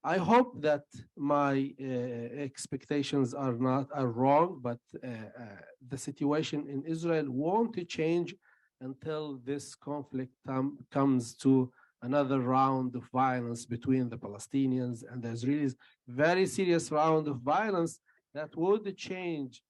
I hope that my expectations are wrong, but the situation in Israel won't change until this conflict comes to another round of violence between the Palestinians and the Israelis, very serious round of violence that would change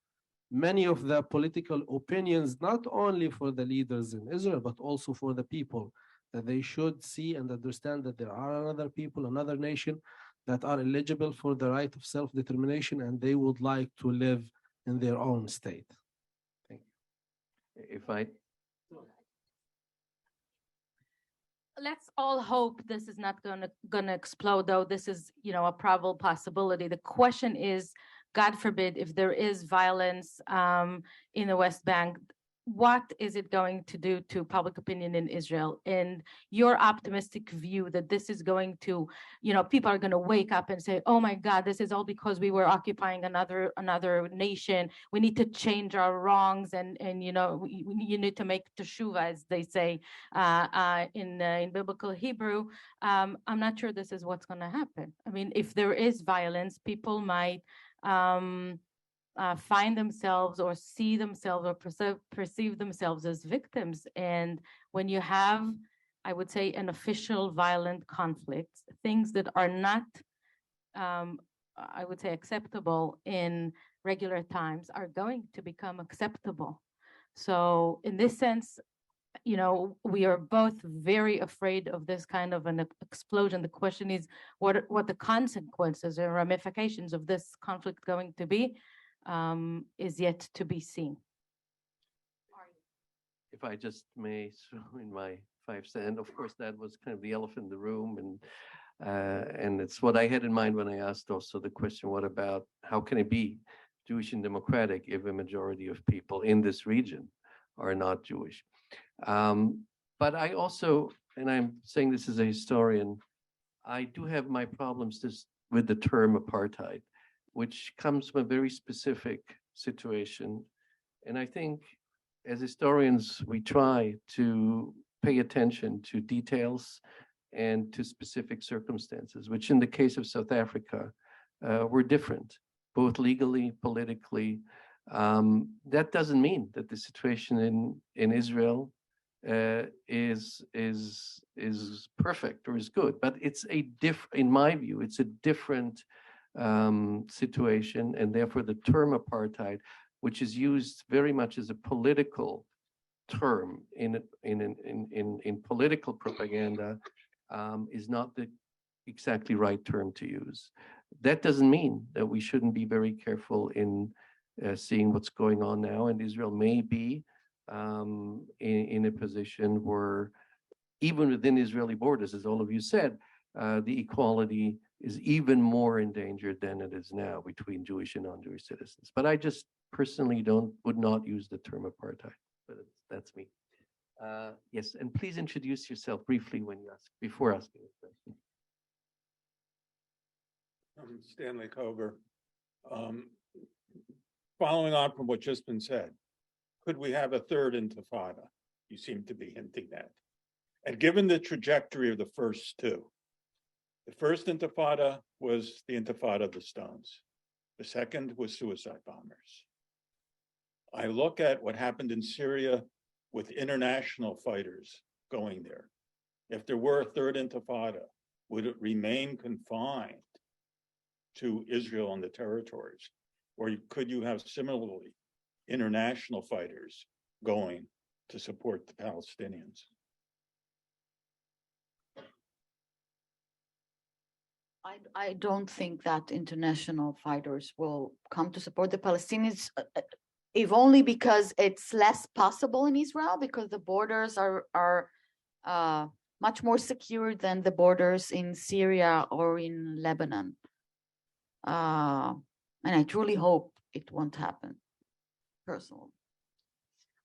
many of the political opinions, not only for the leaders in Israel, but also for the people, that they should see and understand that there are other people, another nation that are eligible for the right of self-determination, and they would like to live in their own state. Thank you. If I Let's all hope this is not gonna explode, though this is, a probable possibility. The question is, God forbid, if there is violence in the West Bank, what is it going to do to public opinion in Israel? And your optimistic view that this is going to, people are going to wake up and say, oh my God, this is all because we were occupying another nation. We need to change our wrongs, and you need to make teshuvah, as they say in biblical Hebrew. I'm not sure this is what's going to happen. I mean, if there is violence, people might find themselves or see themselves or perceive themselves as victims. And when you have I would say, an official violent conflict, things that are not, I would say, acceptable in regular times are going to become acceptable. So in this sense, you know, we are both very afraid of this kind of an explosion. The question is what the consequences and ramifications of this conflict going to be is yet to be seen. If I just may throw in my 5 cents, of course, that was kind of the elephant in the room, and it's what I had in mind when I asked also the question, what about how can it be Jewish and democratic if a majority of people in this region are not Jewish? But I also, and I'm saying this as a historian, I do have my problems with the term apartheid, which comes from a very specific situation. And I think as historians, we try to pay attention to details and to specific circumstances, which in the case of South Africa were different, both legally, politically. That doesn't mean that the situation in Israel is perfect or is good, but it's in my view, it's a different situation, and therefore the term apartheid, which is used very much as a political term in political propaganda, is not the exactly right term to use. That doesn't mean that we shouldn't be very careful in seeing what's going on now, and Israel may be in a position where even within Israeli borders, as all of you said, the equality is even more endangered than it is now between Jewish and non-Jewish citizens. But I just personally would not use the term apartheid, but that's me. Yes, and please introduce yourself briefly before asking a question. I'm Stanley Koger. Following on from what just been said, could we have a third intifada? You seem to be hinting at. And given the trajectory of the first two, the first intifada was the intifada of the stones. The second was suicide bombers. I look at what happened in Syria with international fighters going there. If there were a third intifada, would it remain confined to Israel and the territories? Or could you have similarly international fighters going to support the Palestinians? I don't think that international fighters will come to support the Palestinians, if only because it's less possible in Israel, because the borders are much more secure than the borders in Syria or in Lebanon. And I truly hope it won't happen, personally.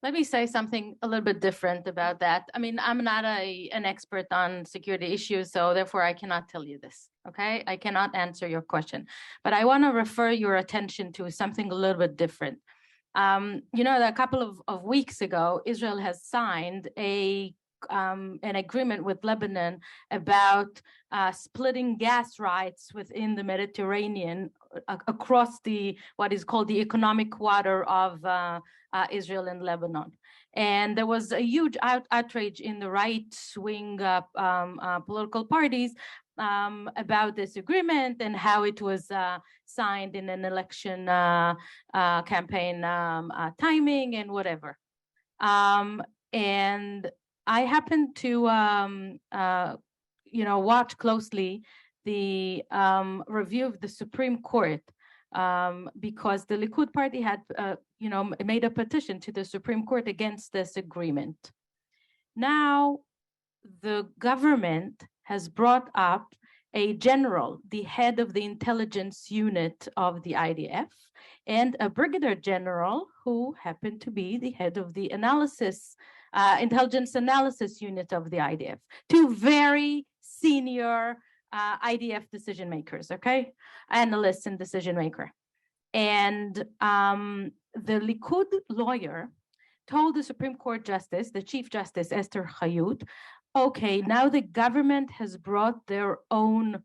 Let me say something a little bit different about that. I mean, I'm not an expert on security issues, so therefore I cannot tell you this, okay? I cannot answer your question. But I want to refer your attention to something a little bit different. You know, a couple of weeks ago, Israel has signed an agreement with Lebanon about splitting gas rights within the Mediterranean across what is called the economic quarter of Israel and Lebanon. And there was a huge outrage in the right-wing political parties about this agreement and how it was signed in an election campaign timing and whatever. And I happened to, watch closely the review of the Supreme Court because the Likud party had, made a petition to the Supreme Court against this agreement. Now, the government has brought up a general, the head of the intelligence unit of the IDF, and a brigadier general who happened to be the head of the intelligence analysis unit of the IDF. Two very senior IDF decision makers, okay? Analysts and decision maker. And the Likud lawyer told the Supreme Court Justice, the Chief Justice, Esther Hayut, okay, now the government has brought their own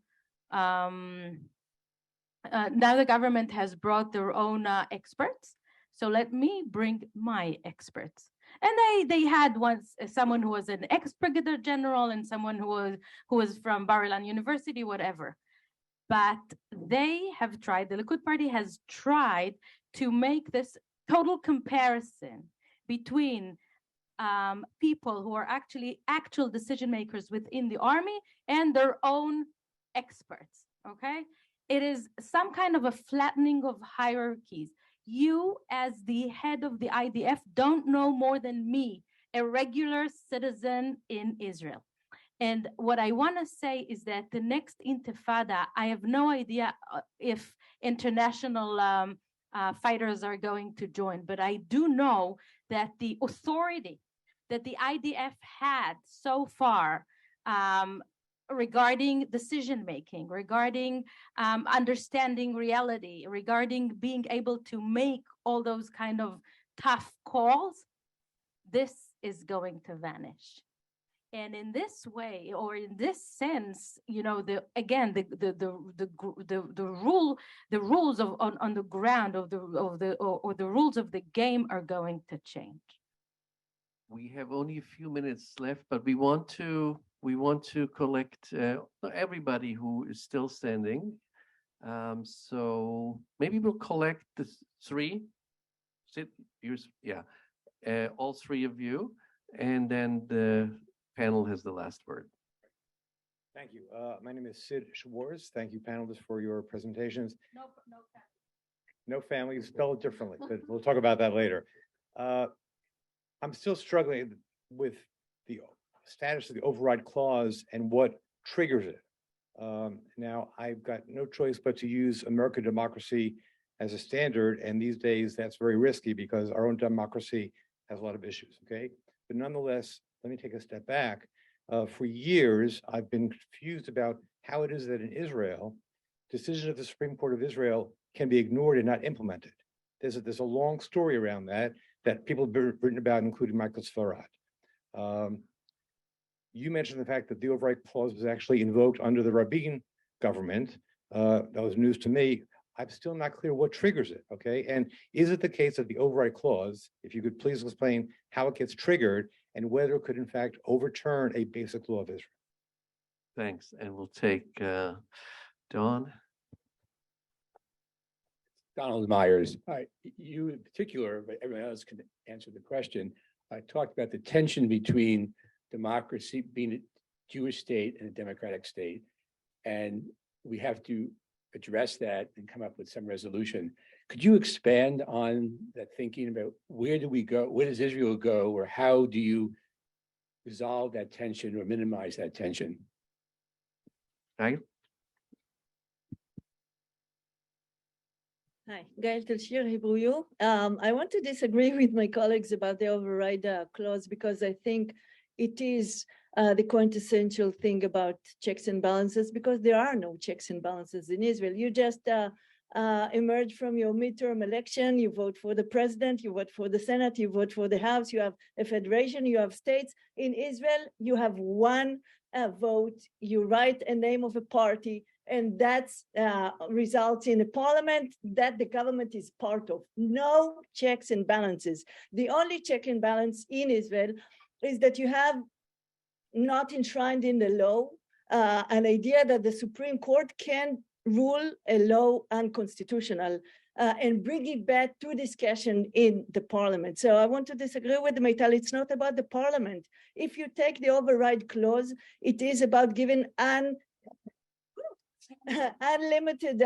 experts. So let me bring my experts. And they had once someone who was an ex-brigadier general and someone who was from Bar-Ilan University, whatever. But they have tried, the Likud party has tried to make this total comparison between people who are actually actual decision makers within the army and their own experts, okay? It is some kind of a flattening of hierarchies. You, as the head of the IDF, don't know more than me, a regular citizen in Israel. And what I want to say is that the next intifada, I have no idea if international fighters are going to join, but I do know that the authority that the IDF had so far regarding decision-making, regarding understanding reality, regarding being able to make all those kind of tough calls, this is going to vanish. And in this way, or in this sense, you know, the rules of on the ground of the rules of the game are going to change. We have only a few minutes left, but we want to collect everybody who is still standing. So maybe we'll collect the three. All three of you, and then the panel has the last word. Thank you. My name is Sid Schwartz. Thank you, panelists, for your presentations. No family, spelled differently, but we'll talk about that later. I'm still struggling with the status of the override clause and what triggers it. Now, I've got no choice but to use American democracy as a standard, and these days that's very risky because our own democracy has a lot of issues, okay? But nonetheless, let me take a step back. For years, I've been confused about how it is that in Israel, decisions of the Supreme Court of Israel can be ignored and not implemented. There's a long story around that people have written about, including Michael Shwartz. You mentioned the fact that the override clause was actually invoked under the Rabin government. That was news to me. I'm still not clear what triggers it, okay? And is it the case that the override clause, if you could please explain how it gets triggered and whether it could in fact overturn a basic law of Israel? Thanks, and we'll take Don. Donald Myers. You in particular, but everyone else can answer the question. I talked about the tension between democracy being a Jewish state and a democratic state, and we have to address that and come up with some resolution. Could you expand on that thinking about where do we go, where does Israel go, or how do you resolve that tension or minimize that tension? Right. Hi, Gail Telshir, Hebrew U. I want to disagree with my colleagues about the override clause because I think it is the quintessential thing about checks and balances, because there are no checks and balances in Israel. You just emerge from your midterm election, you vote for the president, you vote for the Senate, you vote for the House, you have a federation, you have states. In Israel, you have one vote, you write a name of a party, and that results in a parliament that the government is part of. No checks and balances. The only check and balance in Israel is that you have not enshrined in the law an idea that the Supreme Court can rule a law unconstitutional and bring it back to discussion in the parliament. So I want to disagree with Meital. It's not about the parliament. If you take the override clause, it is about giving unlimited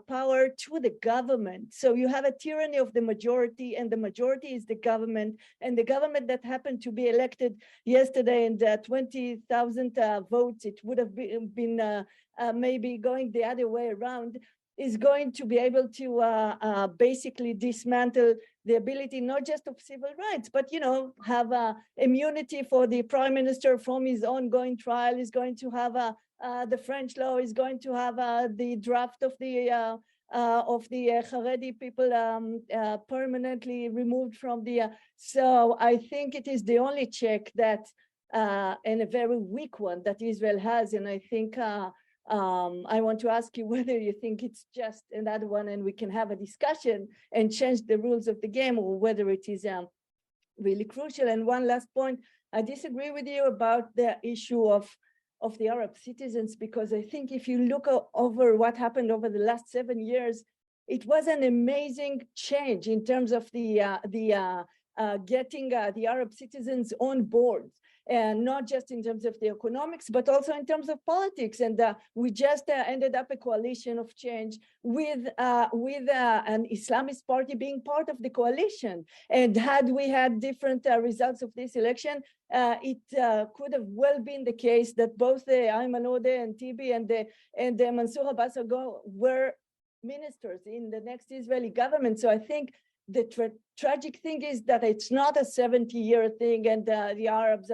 power to the government. So you have a tyranny of the majority, and the majority is the government, and the government that happened to be elected yesterday and 20,000 votes, it would have been maybe going the other way around, is going to be able to basically dismantle the ability not just of civil rights, but, you know, have immunity for the prime minister from his ongoing trial, is going to have the French law, is going to have the draft of the Haredi people permanently removed from the. So I think it is the only check that, and a very weak one that Israel has. And I think I want to ask you whether you think it's just another one and we can have a discussion and change the rules of the game, or whether it is really crucial. And one last point, I disagree with you about the issue of the Arab citizens, because I think if you look over what happened over the last 7 years, it was an amazing change in terms of getting the Arab citizens on board, and not just in terms of the economics, but also in terms of politics. And we just ended up a coalition of change with an Islamist party being part of the coalition. And had we had different results of this election, it could have well been the case that both Ayman Odeh and Tibi and Mansour Abbas were ministers in the next Israeli government. So I think the tragic thing is that it's not a 70-year thing, and the Arabs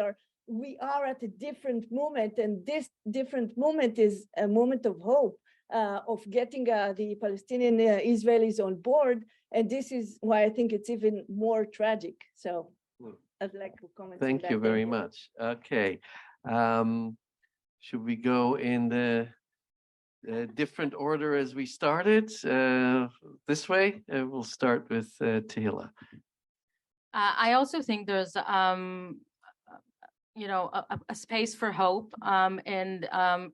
we are at a different moment, and this different moment is a moment of hope, of getting the Palestinian Israelis on board, and this is why I think it's even more tragic. So I'd like to comment. Thank you very much. Okay, should we go in the different order as we started? This way, we'll start with Tehilla. I also think there's a space for hope, and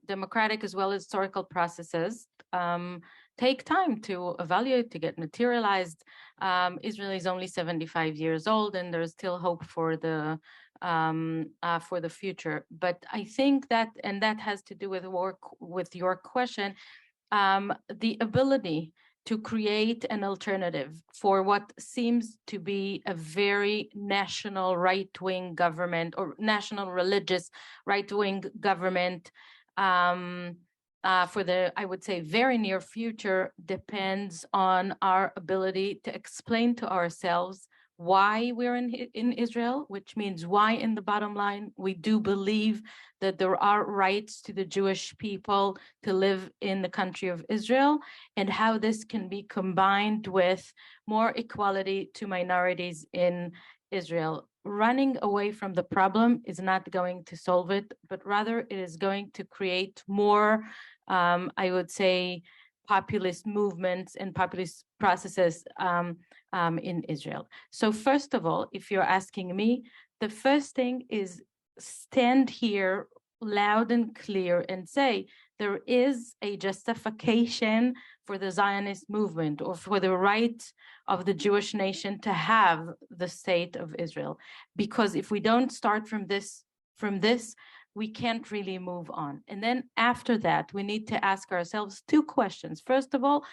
democratic as well as historical processes take time to evaluate, to get materialized. Israel is only 75 years old, and there's still hope for the future. But I think that, and that has to do with your question, the ability to create an alternative for what seems to be a very national right-wing government, or national religious right-wing government for the, I would say, very near future, depends on our ability to explain to ourselves why we're in Israel, which means why, in the bottom line, we do believe that there are rights to the Jewish people to live in the country of Israel, and how this can be combined with more equality to minorities in Israel. Running away from the problem is not going to solve it, but rather it is going to create more, I would say, populist movements and populist processes in Israel. So first of all, if you're asking me, the first thing is stand here loud and clear and say there is a justification for the Zionist movement, or for the right of the Jewish nation to have the state of Israel. Because if we don't start from this, we can't really move on. And then after that, we need to ask ourselves two questions. First of all,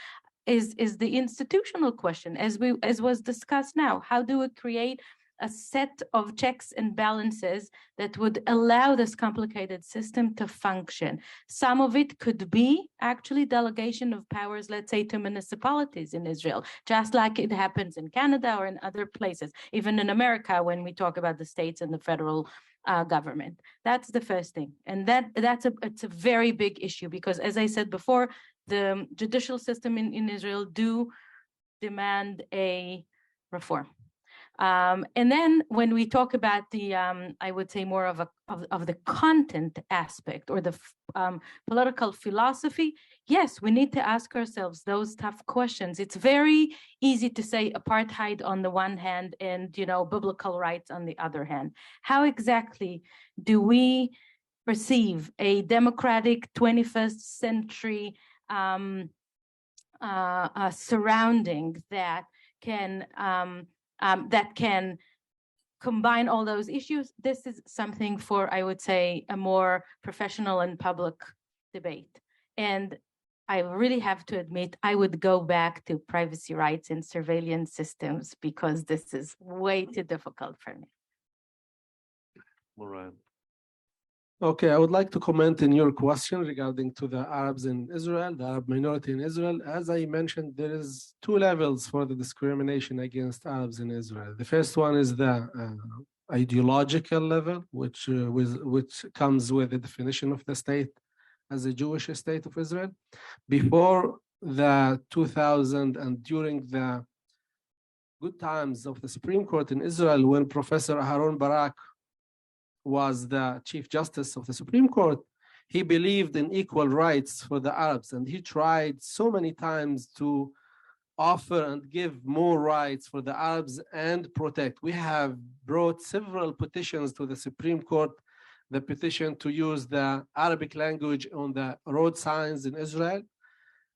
is the institutional question, as was discussed now. How do we create a set of checks and balances that would allow this complicated system to function? Some of it could be actually delegation of powers, let's say, to municipalities in Israel, just like it happens in Canada or in other places, even in America when we talk about the states and the federal government. That's the first thing. And it's a very big issue, because, as I said before, the judicial system in Israel do demand a reform. And then when we talk about the, I would say, more of the content aspect, or the political philosophy, yes, we need to ask ourselves those tough questions. It's very easy to say apartheid on the one hand and, biblical rights on the other hand. How exactly do we perceive a democratic 21st century surrounding that can combine all those issues? This is something for, I would say, a more professional and public debate. And I really have to admit, I would go back to privacy rights and surveillance systems, because this is way too difficult for me. Morad. Okay, I would like to comment in your question regarding to the Arabs in Israel, the Arab minority in Israel. As I mentioned, there is two levels for the discrimination against Arabs in Israel. The first one is the ideological level, which comes with the definition of the state as a Jewish state of Israel. Before the 2000 and during the good times of the Supreme Court in Israel, when Professor Aharon Barak was the Chief Justice of the Supreme Court, he believed in equal rights for the Arabs, and he tried so many times to offer and give more rights for the Arabs and protect. We have brought several petitions to the Supreme Court, the petition to use the Arabic language on the road signs in Israel.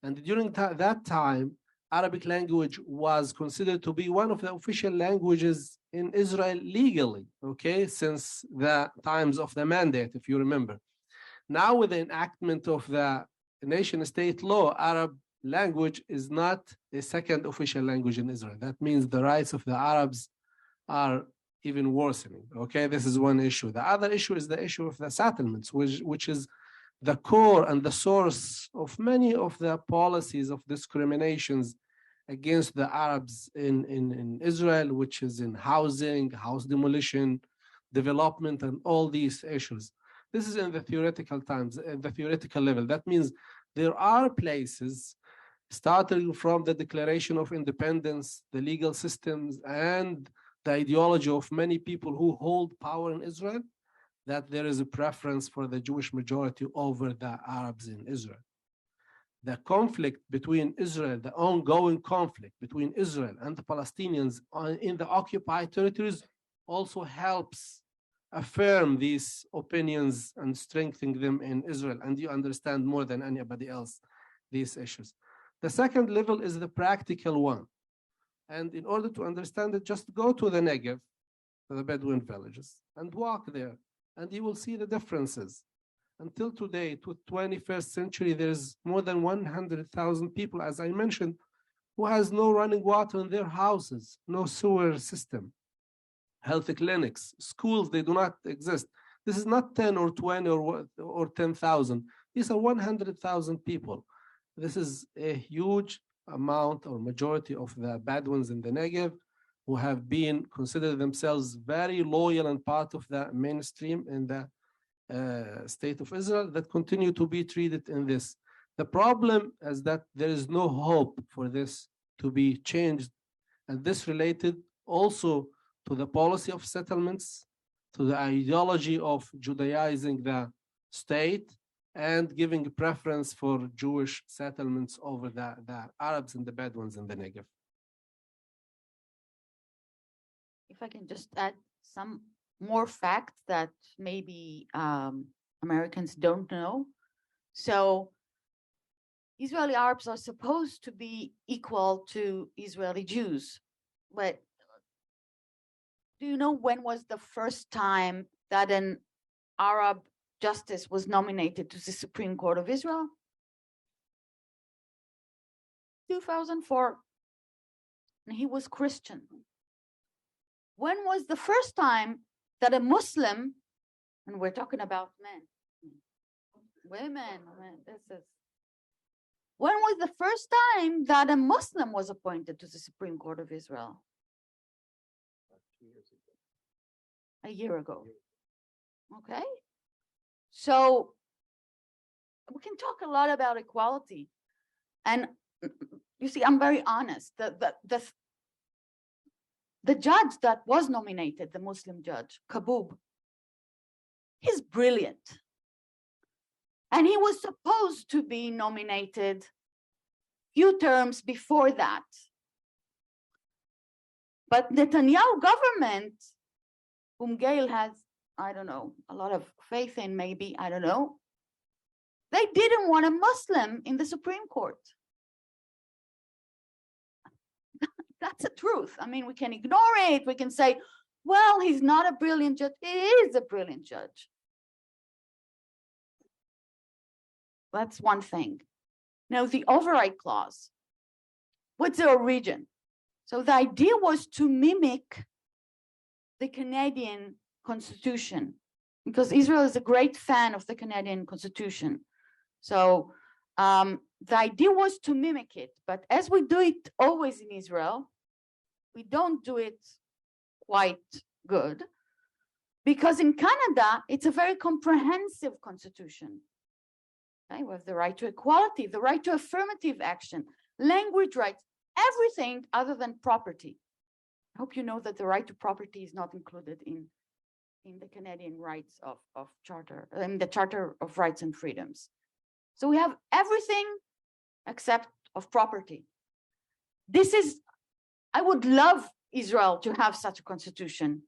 And during that time, Arabic language was considered to be one of the official languages in Israel legally, okay, since the times of the mandate, if you remember. Now with the enactment of the nation-state law, Arab language is not a second official language in Israel. That means the rights of the Arabs are even worsening, okay? This is one issue. The other issue is the issue of the settlements, which is the core and the source of many of the policies of discriminations against the Arabs in Israel, which is in housing, house demolition, development, and all these issues. This is in the theoretical times, at the theoretical level. That means there are places, starting from the Declaration of Independence, the legal systems, and the ideology of many people who hold power in Israel, that there is a preference for the Jewish majority over the Arabs in Israel. The conflict between Israel, the ongoing conflict between Israel and the Palestinians in the occupied territories also helps affirm these opinions and strengthen them in Israel. And you understand more than anybody else these issues. The second level is the practical one. And in order to understand it, just go to the Negev, to the Bedouin villages, and walk there, and you will see the differences. Until today, to 21st century, there's more than 100,000 people, as I mentioned, who has no running water in their houses, no sewer system, health clinics, schools, they do not exist. This is not 10 or 20 or 10,000. These are 100,000 people. This is a huge amount or majority of the Bedouins in the Negev who have been considered themselves very loyal and part of the mainstream in the state of Israel that continue to be treated in this. The problem is that there is no hope for this to be changed. And this related also to the policy of settlements, to the ideology of Judaizing the state, and giving preference for Jewish settlements over the Arabs and the Bedouins in the Negev. If I can just add some more facts that maybe Americans don't know. So Israeli Arabs are supposed to be equal to Israeli Jews. But do you know when was the first time that an Arab justice was nominated to the Supreme Court of Israel? 2004. And he was Christian. When was the first time that a Muslim, and we're talking about men, women, when was the first time that a Muslim was appointed to the Supreme Court of Israel? 2 years ago. A year ago. Okay. So we can talk a lot about equality. And you see, I'm very honest. The judge that was nominated, the Muslim judge, Kabub, he's brilliant. And he was supposed to be nominated few terms before that. But Netanyahu government, whom Gail has, I don't know, a lot of faith in maybe, I don't know, they didn't want a Muslim in the Supreme Court. That's the truth. I mean, we can ignore it. We can say, well, he's not a brilliant judge. He is a brilliant judge. That's one thing. Now, the override clause. What's the origin? So the idea was to mimic the Canadian Constitution, because Israel is a great fan of the Canadian Constitution. So the idea was to mimic it. But as we do it always in Israel, we don't do it quite good, because in Canada, it's a very comprehensive constitution. Okay? We have the right to equality, the right to affirmative action, language rights, everything other than property. I hope you know that the right to property is not included in the Canadian rights of Charter, in the Charter of Rights and Freedoms. So we have everything except of property. I would love Israel to have such a constitution.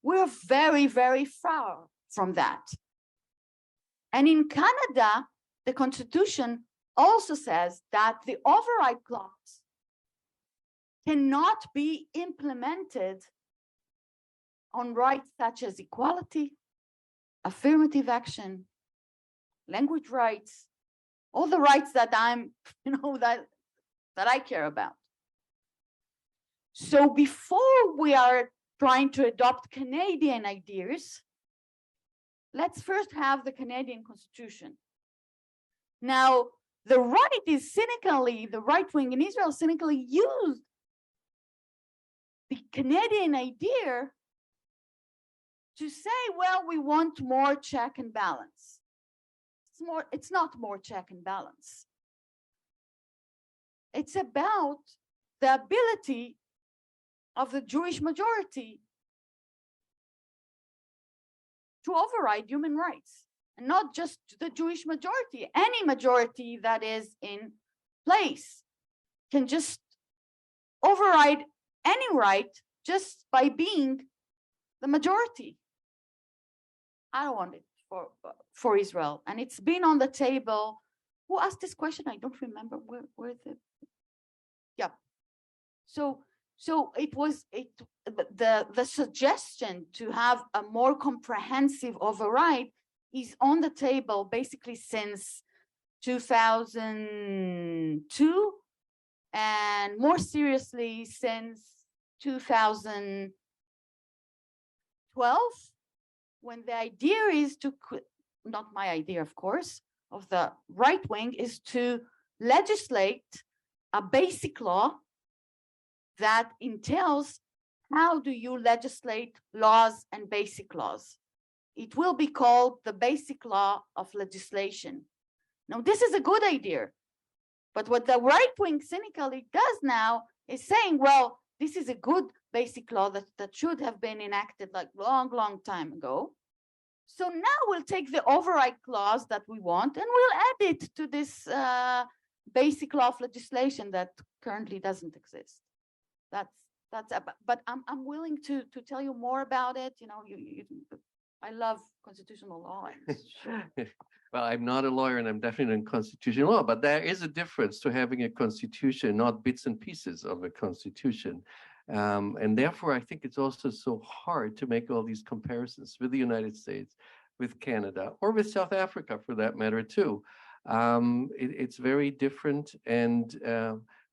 We're very, very far from that. And in Canada, the constitution also says that the override clause cannot be implemented on rights such as equality, affirmative action, language rights, all the rights that that I care about. So before we are trying to adopt Canadian ideas, let's first have the Canadian Constitution. Now, the right is cynically, the right wing in Israel cynically used the Canadian idea to say, well, we want more check and balance. It's not more check and balance. It's about the ability of the Jewish majority to override human rights, and not just the Jewish majority. Any majority that is in place can just override any right just by being the majority. I don't want it for Israel, and it's been on the table. Who asked this question? I don't remember. Where is it? Yeah. So it was the suggestion to have a more comprehensive override is on the table basically since 2002, and more seriously since 2012, when the idea is to, not my idea, of course, of the right wing, is to legislate a basic law that entails how do you legislate laws and basic laws. It will be called the basic law of legislation. Now, this is a good idea, but what the right wing cynically does now is saying, well, this is a good basic law that should have been enacted like long time ago. So now we'll take the override clause that we want and we'll add it to this basic law of legislation that currently doesn't exist. But I'm willing to tell you more about it. I love constitutional law. Well, I'm not a lawyer and I'm definitely in constitutional law, but there is a difference to having a constitution, not bits and pieces of a constitution. And therefore, I think it's also so hard to make all these comparisons with the United States, with Canada, or with South Africa for that matter too. It's very different. And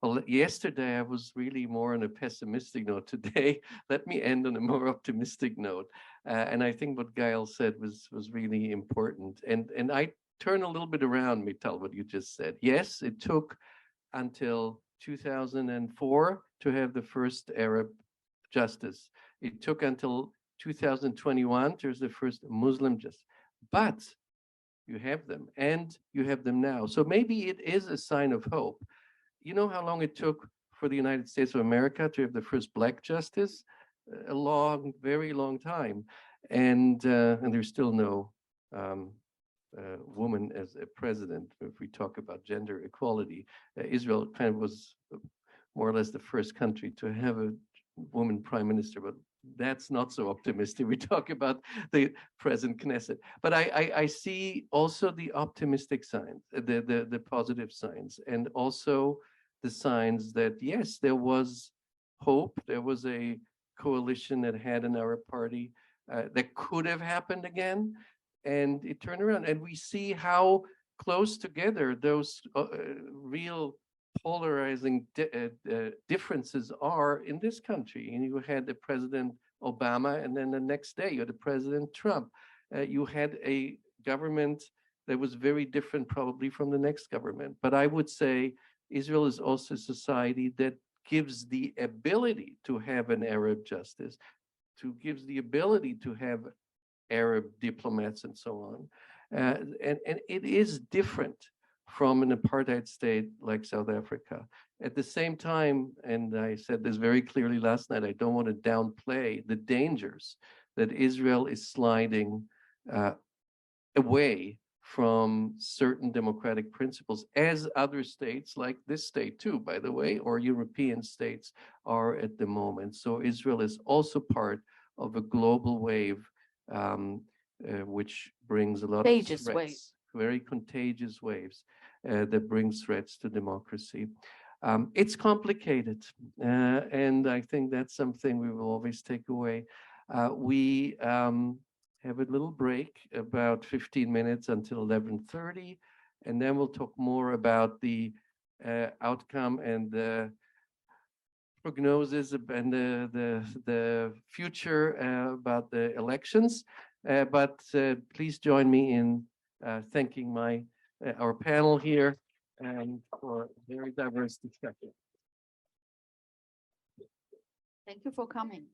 well, yesterday I was really more on a pessimistic note. Today, let me end on a more optimistic note. And I think what Gail said was really important. And I turn a little bit around, Meital, what you just said. Yes, it took until 2004 to have the first Arab justice. It took until 2021 to have the first Muslim justice. But you have them, and you have them now. So maybe it is a sign of hope. You know how long it took for the United States of America to have the first Black justice? A long, very long time. And there's still no woman as a president. If we talk about gender equality, Israel kind of was more or less the first country to have a woman prime minister, but that's not so optimistic. We talk about the present Knesset. But I see also the optimistic signs, the positive signs, and also the signs that, yes, there was hope. There was a coalition that had an Arab party that could have happened again, and it turned around. And we see how close together those real polarizing differences are in this country. And you had the President Obama, and then the next day you had the President Trump. You had a government that was very different probably from the next government. But I would say Israel is also a society that gives the ability to have an Arab justice, gives the ability to have Arab diplomats and so on. And it is different from an apartheid state like South Africa. At the same time, and I said this very clearly last night, I don't want to downplay the dangers that Israel is sliding away from certain democratic principles, as other states like this state too, by the way, or European states are at the moment. So Israel is also part of a global wave, which brings a lot of Contagious wave. threats, very contagious waves that brings threats to democracy. It's complicated, and I think that's something we will always take away. We have a little break, about 15 minutes until 11:30, and then we'll talk more about the outcome and the prognosis and the future about the elections. But please join me in thanking our panel here and for a very diverse discussion. Thank you for coming.